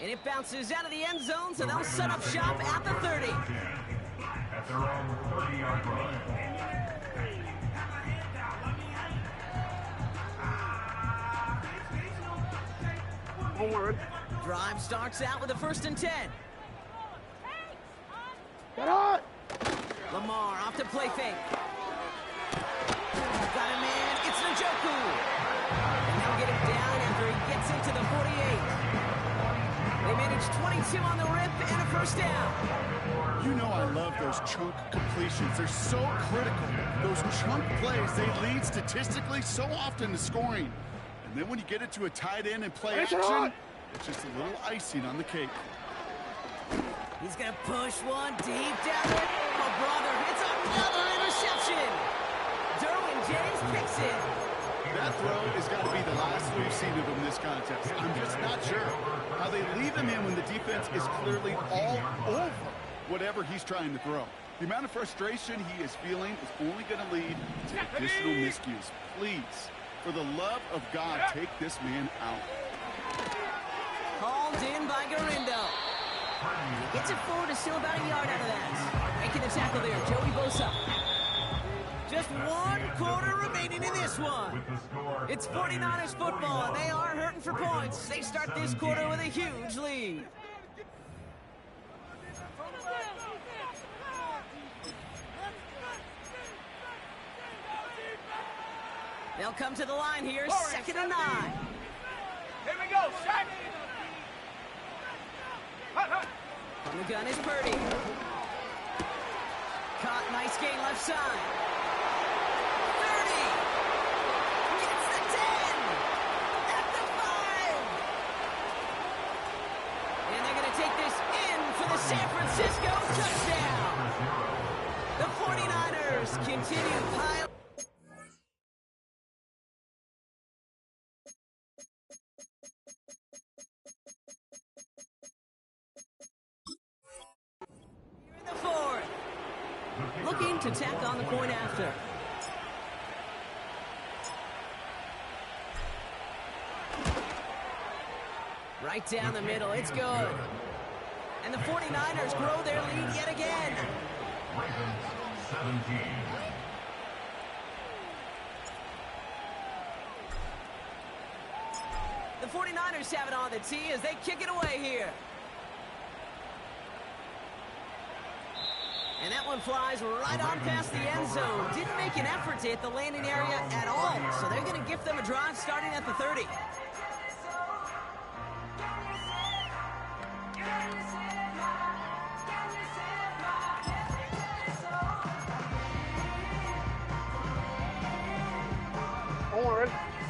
And it bounces out of the end zone, so they'll set up shop at the 30. At their own 30-yard line. Drive starts out with a 1st and 10. Get on! Lamar off to play fake. Got a man, it's Njoku. And they'll get him down after he gets into the 48. They manage 22 on the rip and a 1st down. You know I love those chunk completions. They're so critical. Those chunk plays, they lead statistically so often to scoring. And then when you get it to a tight end and play action, it's just a little icing on the cake. He's going to push one deep down there. Oh, brother, it's another interception. Derwin James picks it. That throw has got to be the last we've seen of him this contest. I'm just not sure how they leave him in when the defense is clearly all over whatever he's trying to throw. The amount of frustration he is feeling is only going to lead to additional miscues. Please, for the love of God, take this man out. Hauled in by Garindo. He gets it forward to still about a yard out of that. Making the tackle there, Joey Bosa. Just 1 quarter remaining in this one. It's 49ers football, and they are hurting for points. They start this quarter with a huge lead. They'll come to the line here, 2nd and 9. Here we go, Shaq! On the gun is Purdy. Caught, nice gain left side. 30. Gets the 10. At the 5. And they're going to take this in for the San Francisco touchdown. The 49ers continue piling. Looking to tack on the point after. Right down the middle, it's good. And the 49ers grow their lead yet again. Ravens 17. The 49ers have it on the tee as they kick it away here. And that one flies right on past the end zone. Didn't make an effort to hit the landing area at all. So they're going to gift them a drive starting at the 30.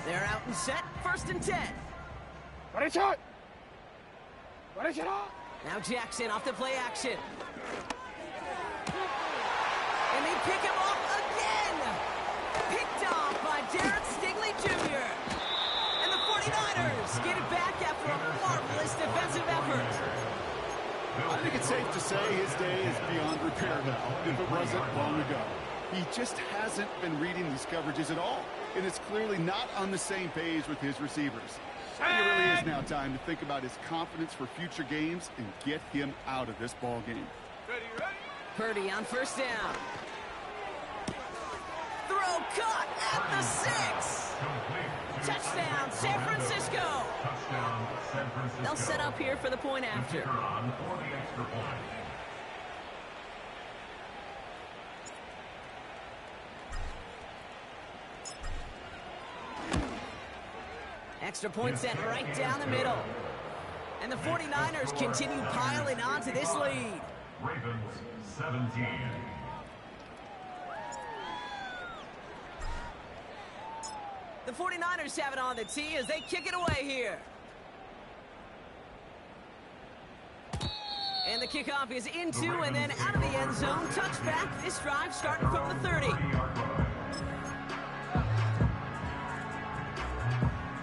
They're out and set. 1st and 10. Ready, shot! Ready, shot! Now Jackson off to play action. And they pick him off again. Picked off by Derek Stingley Jr. And the 49ers get it back after a marvelous defensive effort. I think it's safe to say his day is beyond repair now, if it wasn't long ago. He just hasn't been reading these coverages at all, and it's clearly not on the same page with his receivers. I think it really is now time to think about his confidence for future games and get him out of this ball game. Ready, ready? Purdy on first down. Throw caught at the 6. Touchdown, San Francisco. Touchdown, San Francisco. They'll set up here for the point after. Kicker on for the extra point. Extra point set right down the middle. And the 49ers continue piling on to this lead. Ravens 17. The 49ers have it on the tee as they kick it away here. And the kickoff is into and then out of the end zone. Touchback, this drive starting from the 30.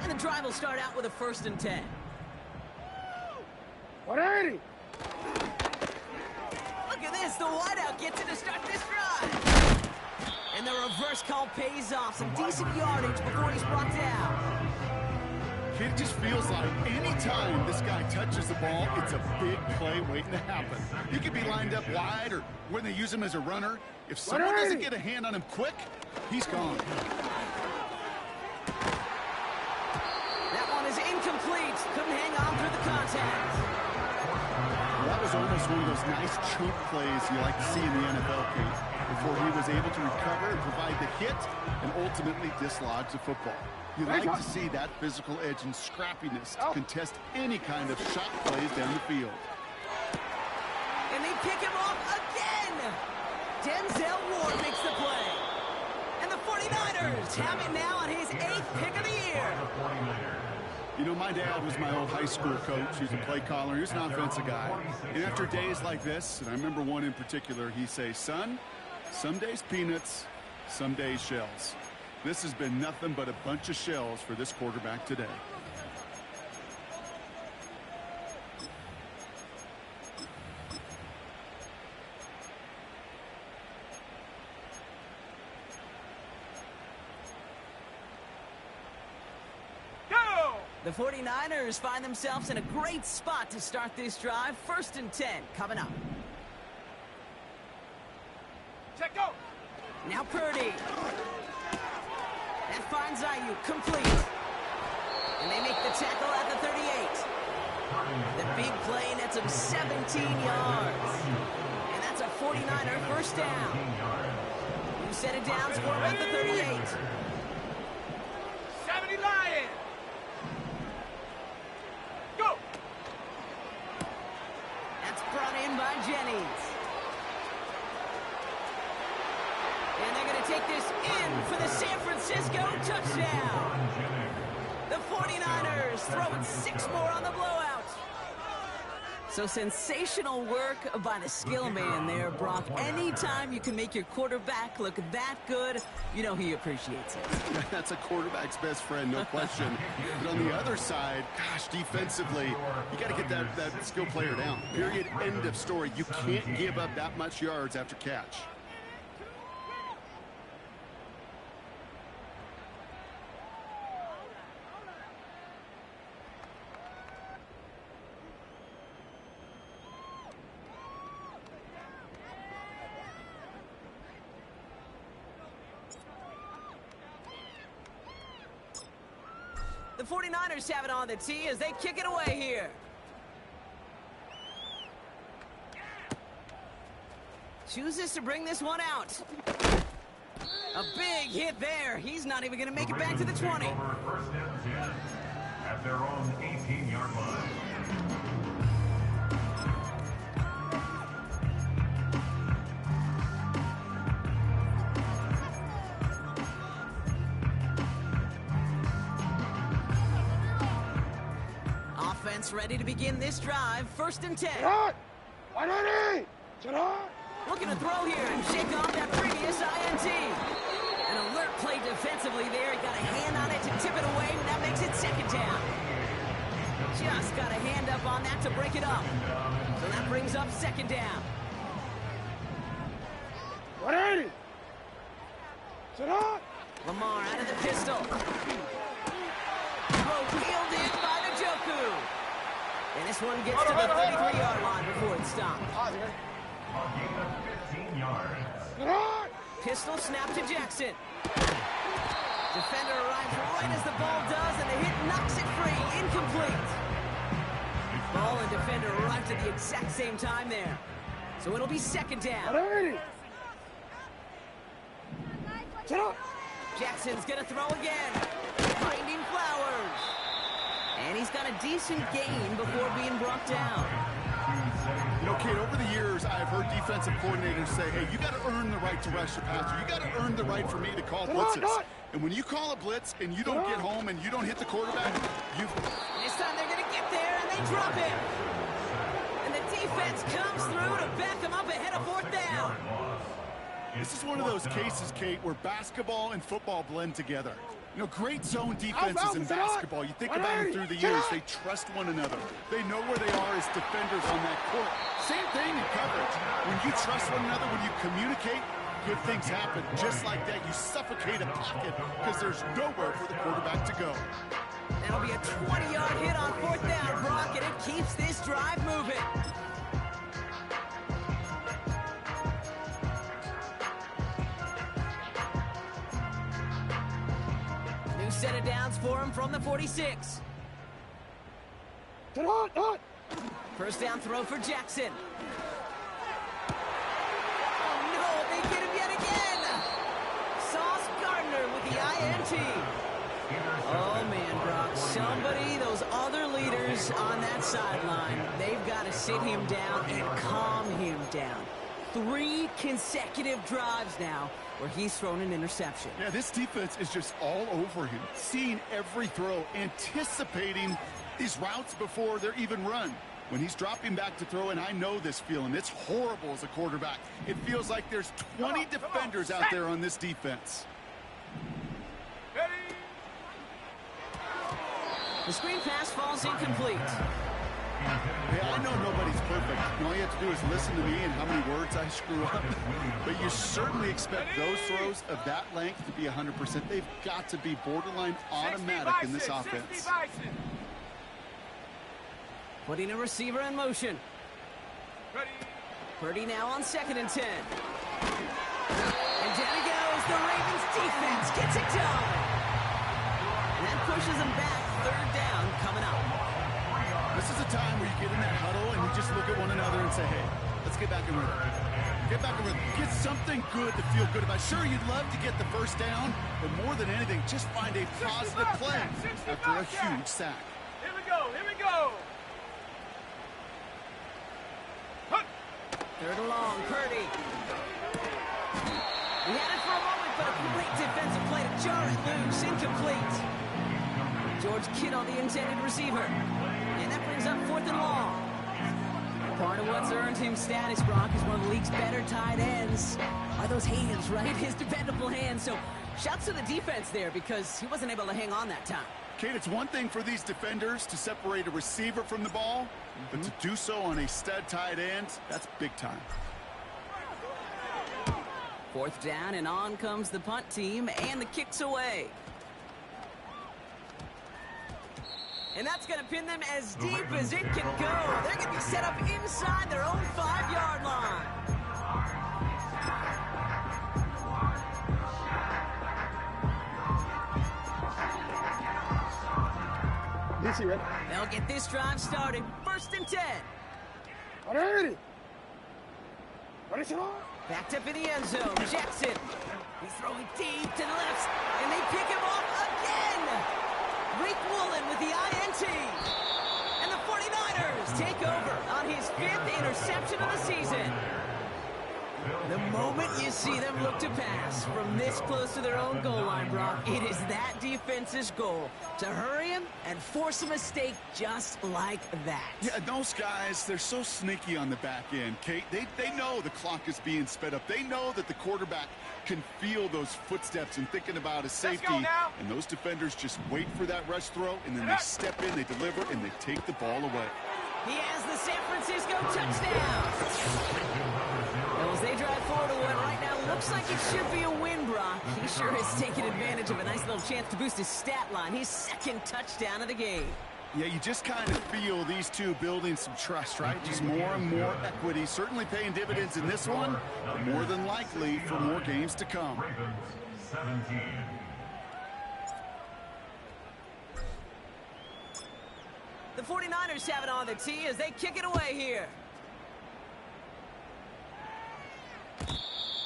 And the drive will start out with a 1st and 10. 180. Look at this, the wideout gets it to start this drive. And the reverse call pays off. Some decent yardage before he's brought down. It just feels like any time this guy touches the ball, it's a big play waiting to happen. He could be lined up wide or when they use him as a runner. If someone doesn't get a hand on him quick, he's gone. That one is incomplete. Couldn't hang on through the contact. That was almost one of those nice chunk plays you like to see in the NFL, Kate, before he was able to recover and provide the hit and ultimately dislodge the football. You like to see that physical edge and scrappiness to contest any kind of shot plays down the field. And they pick him off again. Denzel Ward makes the play. And the 49ers have it now on his 8th pick of the year. You know, my dad was my old high school coach. He's a play caller. He was an offensive guy. And after days like this, and I remember one in particular, he'd say, son, some days peanuts, some days shells. This has been nothing but a bunch of shells for this quarterback today. Go! The 49ers find themselves in a great spot to start this drive. 1st and 10 coming up. Check go! Now Purdy. That finds Ayuk complete. And they make the tackle at the 38. The big play nets him 17 yards. And that's a 49er 1st down. You set it down, score at the 38. 70 Lions! Go! That's brought in by Jennings. And they're going to take this in for the San Francisco touchdown. The 49ers throwing 6 more on the blowout. So sensational work by the skill man there, Brock. Anytime you can make your quarterback look that good, you know he appreciates it. That's a quarterback's best friend, no question. But on the other side, gosh, defensively, you got to get that skill player down. Period, end of story. You can't give up that much yards after catch. The 49ers have it on the tee as they kick it away here. Chooses to bring this one out. A big hit there. He's not even going to make it back to the 20. 1st and 10 at their own 18-yard line. Offense ready to begin this drive. 1st and 10. 180! Looking to throw here and shake off that previous INT. An alert play defensively there. He got a hand on it to tip it away, and that makes it 2nd down. Just got a hand up on that to break it up. So that brings up 2nd down. 180! Lamar out of the pistol. Throw peeled in by the Joku. And this one gets to the 33-yard line before it's stopped. A gain of 15. 14 yards. Pistol snap to Jackson. Defender arrives right as the ball does, and the hit knocks it free. Incomplete. Ball and defender arrived at the exact same time there. So it'll be second down. Jackson's going to throw again. Finding Flowers. And he's got a decent gain before being brought down. You know, Kate, over the years, I've heard defensive coordinators say, hey, you got to earn the right to rush your passer. You got to earn the right for me to call blitzes. And when you call a blitz and you don't get home and you don't hit the quarterback, This time they're going to get there, and they drop it. And the defense comes through to back them up ahead of fourth down. This is one of those cases, Kate, where basketball and football blend together. You know, great zone defenses in basketball. You think about them through the years. They trust one another. They know where they are as defenders on that court. Same thing in coverage. When you trust one another, when you communicate, good things happen. Just like that, you suffocate a pocket because there's nowhere for the quarterback to go. That'll be a 20-yard hit on fourth down, Brock, and it keeps this drive moving. New set of downs for him from the 46. First down throw for Jackson. Oh, no, they get him yet again. Sauce Gardner with the INT. Oh, man, Brock, somebody, those other leaders on that sideline, they've got to sit him down and calm him down. 3 consecutive drives now where he's thrown an interception. Yeah, this defense is just all over him, seeing every throw, anticipating these routes before they're even run. When he's dropping back to throw, and I know this feeling, it's horrible as a quarterback. It feels like there's 20 defenders out there on this defense. The screen pass falls incomplete. Hey, I know nobody's perfect. All you have to do is listen to me and how many words I screw up. But you certainly expect those throws of that length to be 100%. They've got to be borderline automatic in this offense. Putting a receiver in motion. Purdy now on 2nd and 10. And down he goes. The Ravens defense gets it done. And that pushes them back. 3rd down coming up. This is a time where you get in that huddle and you just look at one another and say, hey, let's get back in rhythm. Get back in rhythm. Get something good to feel good about. Sure, you'd love to get the first down, but more than anything, just find a positive play after a huge sack. Here we go, here we go. 3rd and long, Purdy. He had it for a moment, but a great defensive play to jar it loose. Incomplete. George Kittle, the intended receiver. And that brings up 4th and long. Part of what's earned him status, Brock, is one of the league's better tight ends. Are those hands, right? His dependable hands. So shouts to the defense there because he wasn't able to hang on that time. Kate, it's one thing for these defenders to separate a receiver from the ball, but to do so on a stud tight end, that's big time. 4th down, and on comes the punt team, and the kick's away. And that's going to pin them as deep as it can go. They're going to be set up inside their own 5-yard line. They'll get this drive started. 1st and 10. Backed up in the end zone. Jackson. He's throwing deep to the left, and they pick him off again. Rick Woolen with the INT. And the 49ers take over on his 5th interception of the season. The moment you see them look to pass from this close to their own goal line, Brock, it is that defense's goal to hurry him and force a mistake just like that. Yeah, those guys, they're so sneaky on the back end, Kate. They know the clock is being sped up. They know that the quarterback can feel those footsteps and thinking about his safety. And those defenders just wait for that rush throw, and then they step in, they deliver, and they take the ball away. He has the San Francisco touchdown. Well, as they drive forward to what right now looks like it should be a win, Brock. He sure has taken advantage of a nice little chance to boost his stat line. His 2nd touchdown of the game. Yeah, you just kind of feel these two building some trust, right? Just more and more equity, certainly paying dividends in this one, but more than likely for more games to come. Ravens 17. The 49ers have it on the tee as they kick it away here.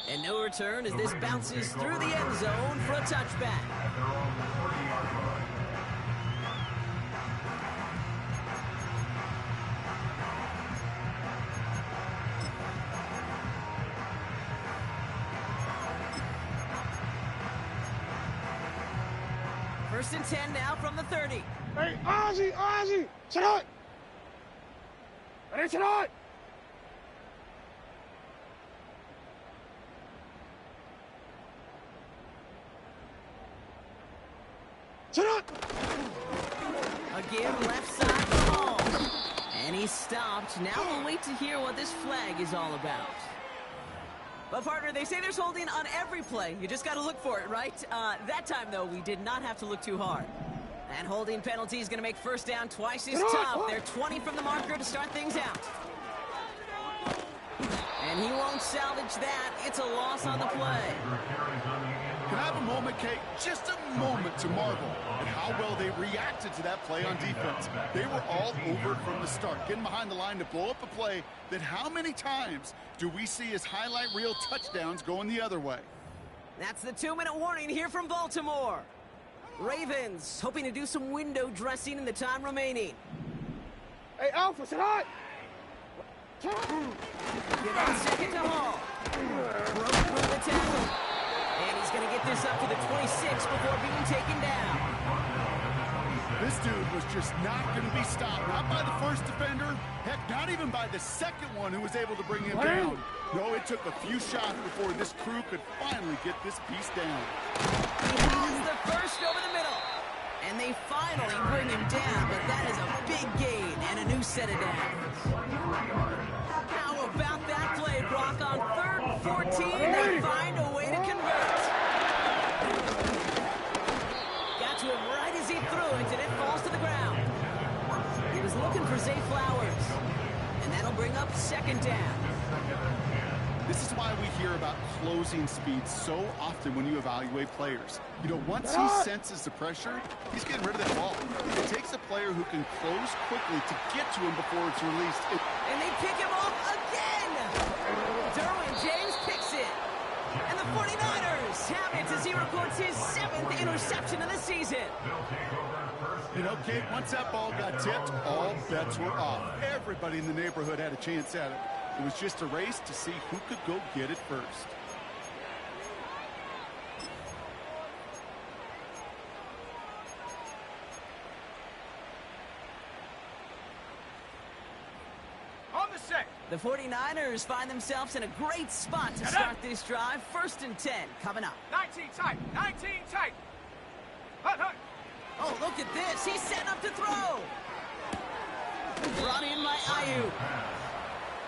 And no return as this bounces through the end zone for a touchback. At their own 40-yard line. First and 10 now from the 30. Hey, Ozzy! Shut Ready, shut A give left side for Hall. And he's stopped. Now we'll wait to hear what this flag is all about. But partner, they say there's holding on every play. You just got to look for it, right? That time, though, we did not have to look too hard. And holding penalty is going to make first down twice as tough. They're 20 from the marker to start things out. And he won't salvage that. It's a loss on the play. Can I have a moment, Kate? Just a moment to marvel at how well they reacted to that play on defense. They were all over from the start, getting behind the line to blow up a play that how many times do we see as highlight reel touchdowns going the other way? That's the 2-minute warning here from Baltimore. Ravens hoping to do some window dressing in the time remaining. Hey, Alpha, shut Give it second to Hall. Broke through the tackle. And he's going to get this up to the 26 before being taken down. This dude was just not going to be stopped. Not by the first defender. Heck, not even by the second one who was able to bring him down. No, it took a few shots before this crew could finally get this piece down. He has the first over the middle. And they finally bring him down, but that is a big gain and a new set of downs. How about that play, Brock? On 3rd and 14, they find a way to convert. Got to him right as he threw it, and it falls to the ground. He was looking for Zay Flowers, and that'll bring up second down. This is why we hear about closing speed so often when you evaluate players. You know, once he senses the pressure, he's getting rid of that ball. It takes a player who can close quickly to get to him before it's released. And they pick him off again! Derwin James picks it. And the 49ers have it as he records his 7th interception of the season. You know, Kate, once that ball got tipped, all bets were off. Everybody in the neighborhood had a chance at it. It was just a race to see who could go get it first. On the set. The 49ers find themselves in a great spot to start this drive. 1st and 10 coming up. 19 tight. 19 tight. Hut. Oh, look at this. He's setting up to throw. Brought in by Ayuk.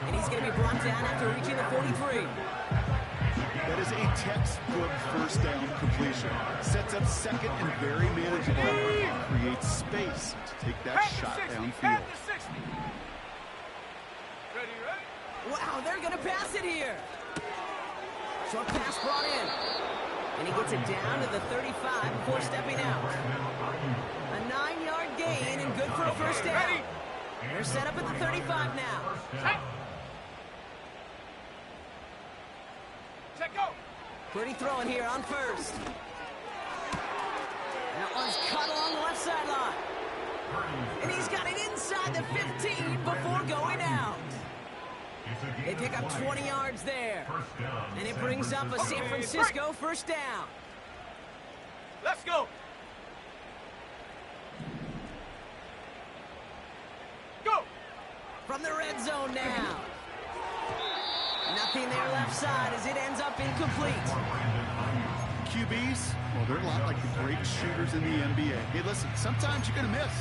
And he's going to be brought down after reaching the 43. That is a textbook first down completion. Sets up second and very manageable. Creates space to take that shot downfield. At the 60. Ready? Wow, they're going to pass it here. Short pass brought in. And he gets it down to the 35 before stepping out. A 9-yard gain and good for a first down. Ready. They're set up at the 35 now. Set. Set, go. Pretty throwing here on first. That one's cut along the left sideline. And he's got it inside the 15 before going out. They pick up 20 yards there. And it brings up a San Francisco first down. Let's go. Go. From the red zone now. Nothing there left side as it ends up incomplete. QBs, well, they're a lot like the great shooters in the NBA. Hey, listen, sometimes you're going to miss.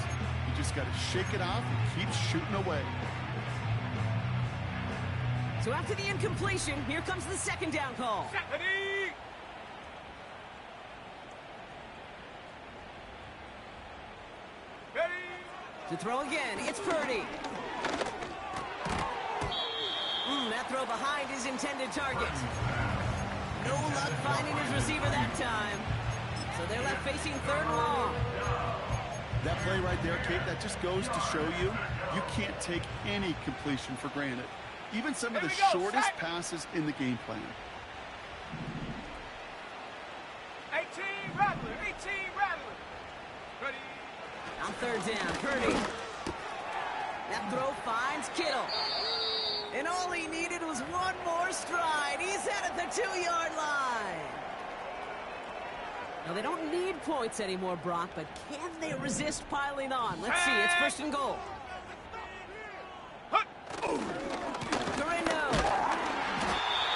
You just got to shake it off and keep shooting away. So after the incompletion, here comes the second down call. Set, ready. Ready. To throw again, it's Purdy. That throw behind his intended target. No luck finding his receiver that time. So they're left facing 3rd and long. That play right there, Kate, that just goes to show you, you can't take any completion for granted. Even some of the shortest passes in the game plan. 18 Rattler, 18 Rattler. Ready. On 3rd down, Purdy. That throw finds Kittle. And all he needed was one more stride. He's at the 2-yard line. Now, they don't need points anymore, Brock, but can they resist piling on? Let's see. It's 1st and goal. Garindo.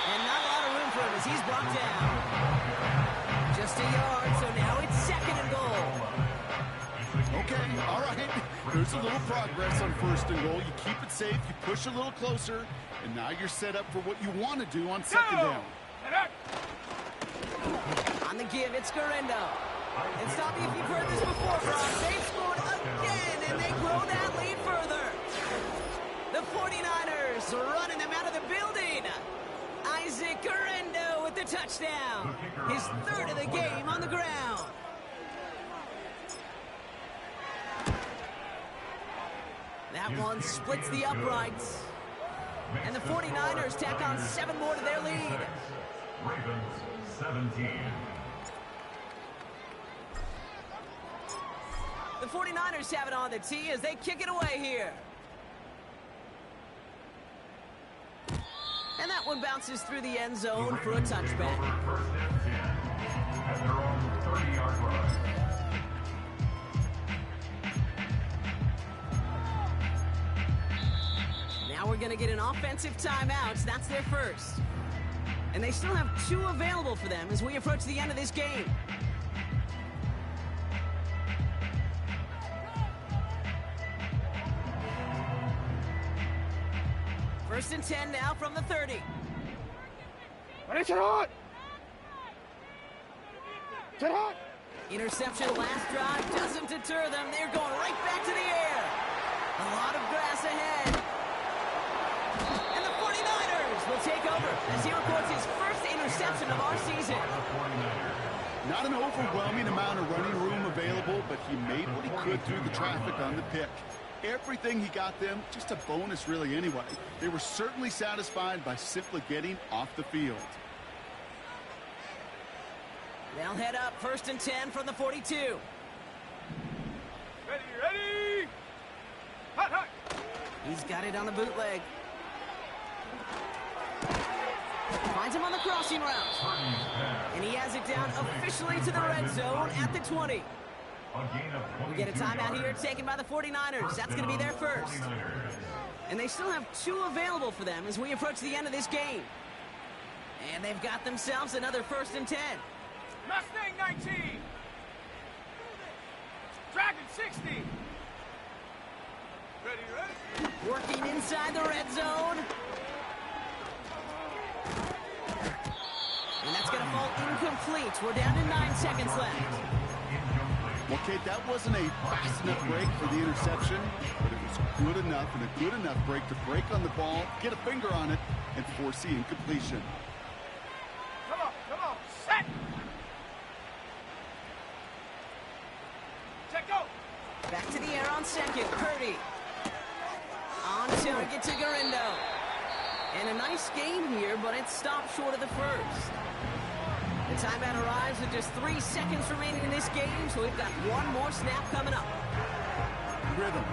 And not a lot of room for him as he's brought down. Just a yard, so now it's 2nd and goal. Okay, all right. There's a little progress on 1st and goal. You keep it safe, you push a little closer, and now you're set up for what you want to do on 2nd down. On the give, it's Garindo. And stop me if you've heard this before, Brock. They scored again, and they grow that lead further. The 49ers running them out of the building. Isaac Garindo with the touchdown. His 3rd of the game on the ground. That one splits the uprights. And the 49ers tack on 7 more to their lead. Ravens 17. The 49ers have it on the tee as they kick it away here. And that one bounces through the end zone for a touchback. 1st and 10 at their own 30-yard line. Now we're going to get an offensive timeout. That's their first. And they still have 2 available for them as we approach the end of this game. First and 10 now from the 30. Interception last drive doesn't deter them. They're going right back to the air. A lot of grass ahead. And the 49ers will take over as he records his first interception of our season. Not an overwhelming amount of running room available, but he made what he could through the traffic on the pick. Everything he got them, just a bonus really anyway. They were certainly satisfied by simply getting off the field. They'll head up 1st and 10 from the 42. Ready. Hot, hot. He's got it on the bootleg. Finds him on the crossing route. And he has it down officially to the red zone at the 20. We get a timeout here taken by the 49ers. That's going to be their first. And they still have 2 available for them as we approach the end of this game. And they've got themselves another 1st and 10. Mustang 19. Dragon 60. Ready. Working inside the red zone. And that's going to fall incomplete. We're down to 9 seconds left. Well, Kate, that wasn't a fast enough break for the interception, but it was good enough and a good enough break to break on the ball, get a finger on it, and force the incompletion. Come on, set. Check go. Back to the air on 2nd. Purdy. On target to Garindo. And a nice game here, but it stopped short of the first. The timeout arrives with just 3 seconds remaining in this game, so we've got 1 more snap coming up. Rhythm.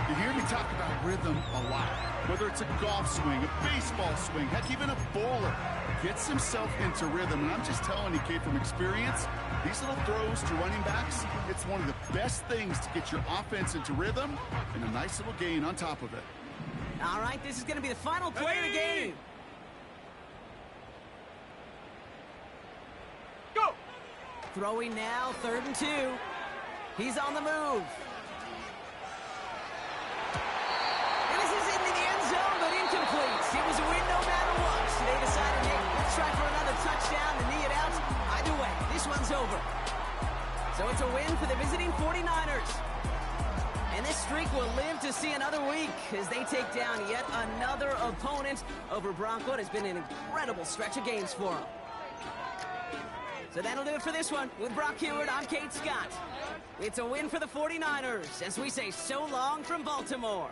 You hear me talk about rhythm a lot. Whether it's a golf swing, a baseball swing, heck, even a bowler gets himself into rhythm. And I'm just telling you, Kate, from experience, these little throws to running backs, it's one of the best things to get your offense into rhythm and a nice little gain on top of it. All right, this is going to be the final play of the game. Go. Throwing now, 3rd and 2. He's on the move. And this is into the end zone, but incomplete. It was a win no matter what. So they decided, hey, let's try for another touchdown to knee it out. Either way, this one's over. So it's a win for the visiting 49ers. And And this streak will live to see another week as they take down yet another opponent over Bronco. It has been an incredible stretch of games for them. So that'll do it for this one. With Brock Heward, I'm Kate Scott. It's a win for the 49ers as we say so long from Baltimore.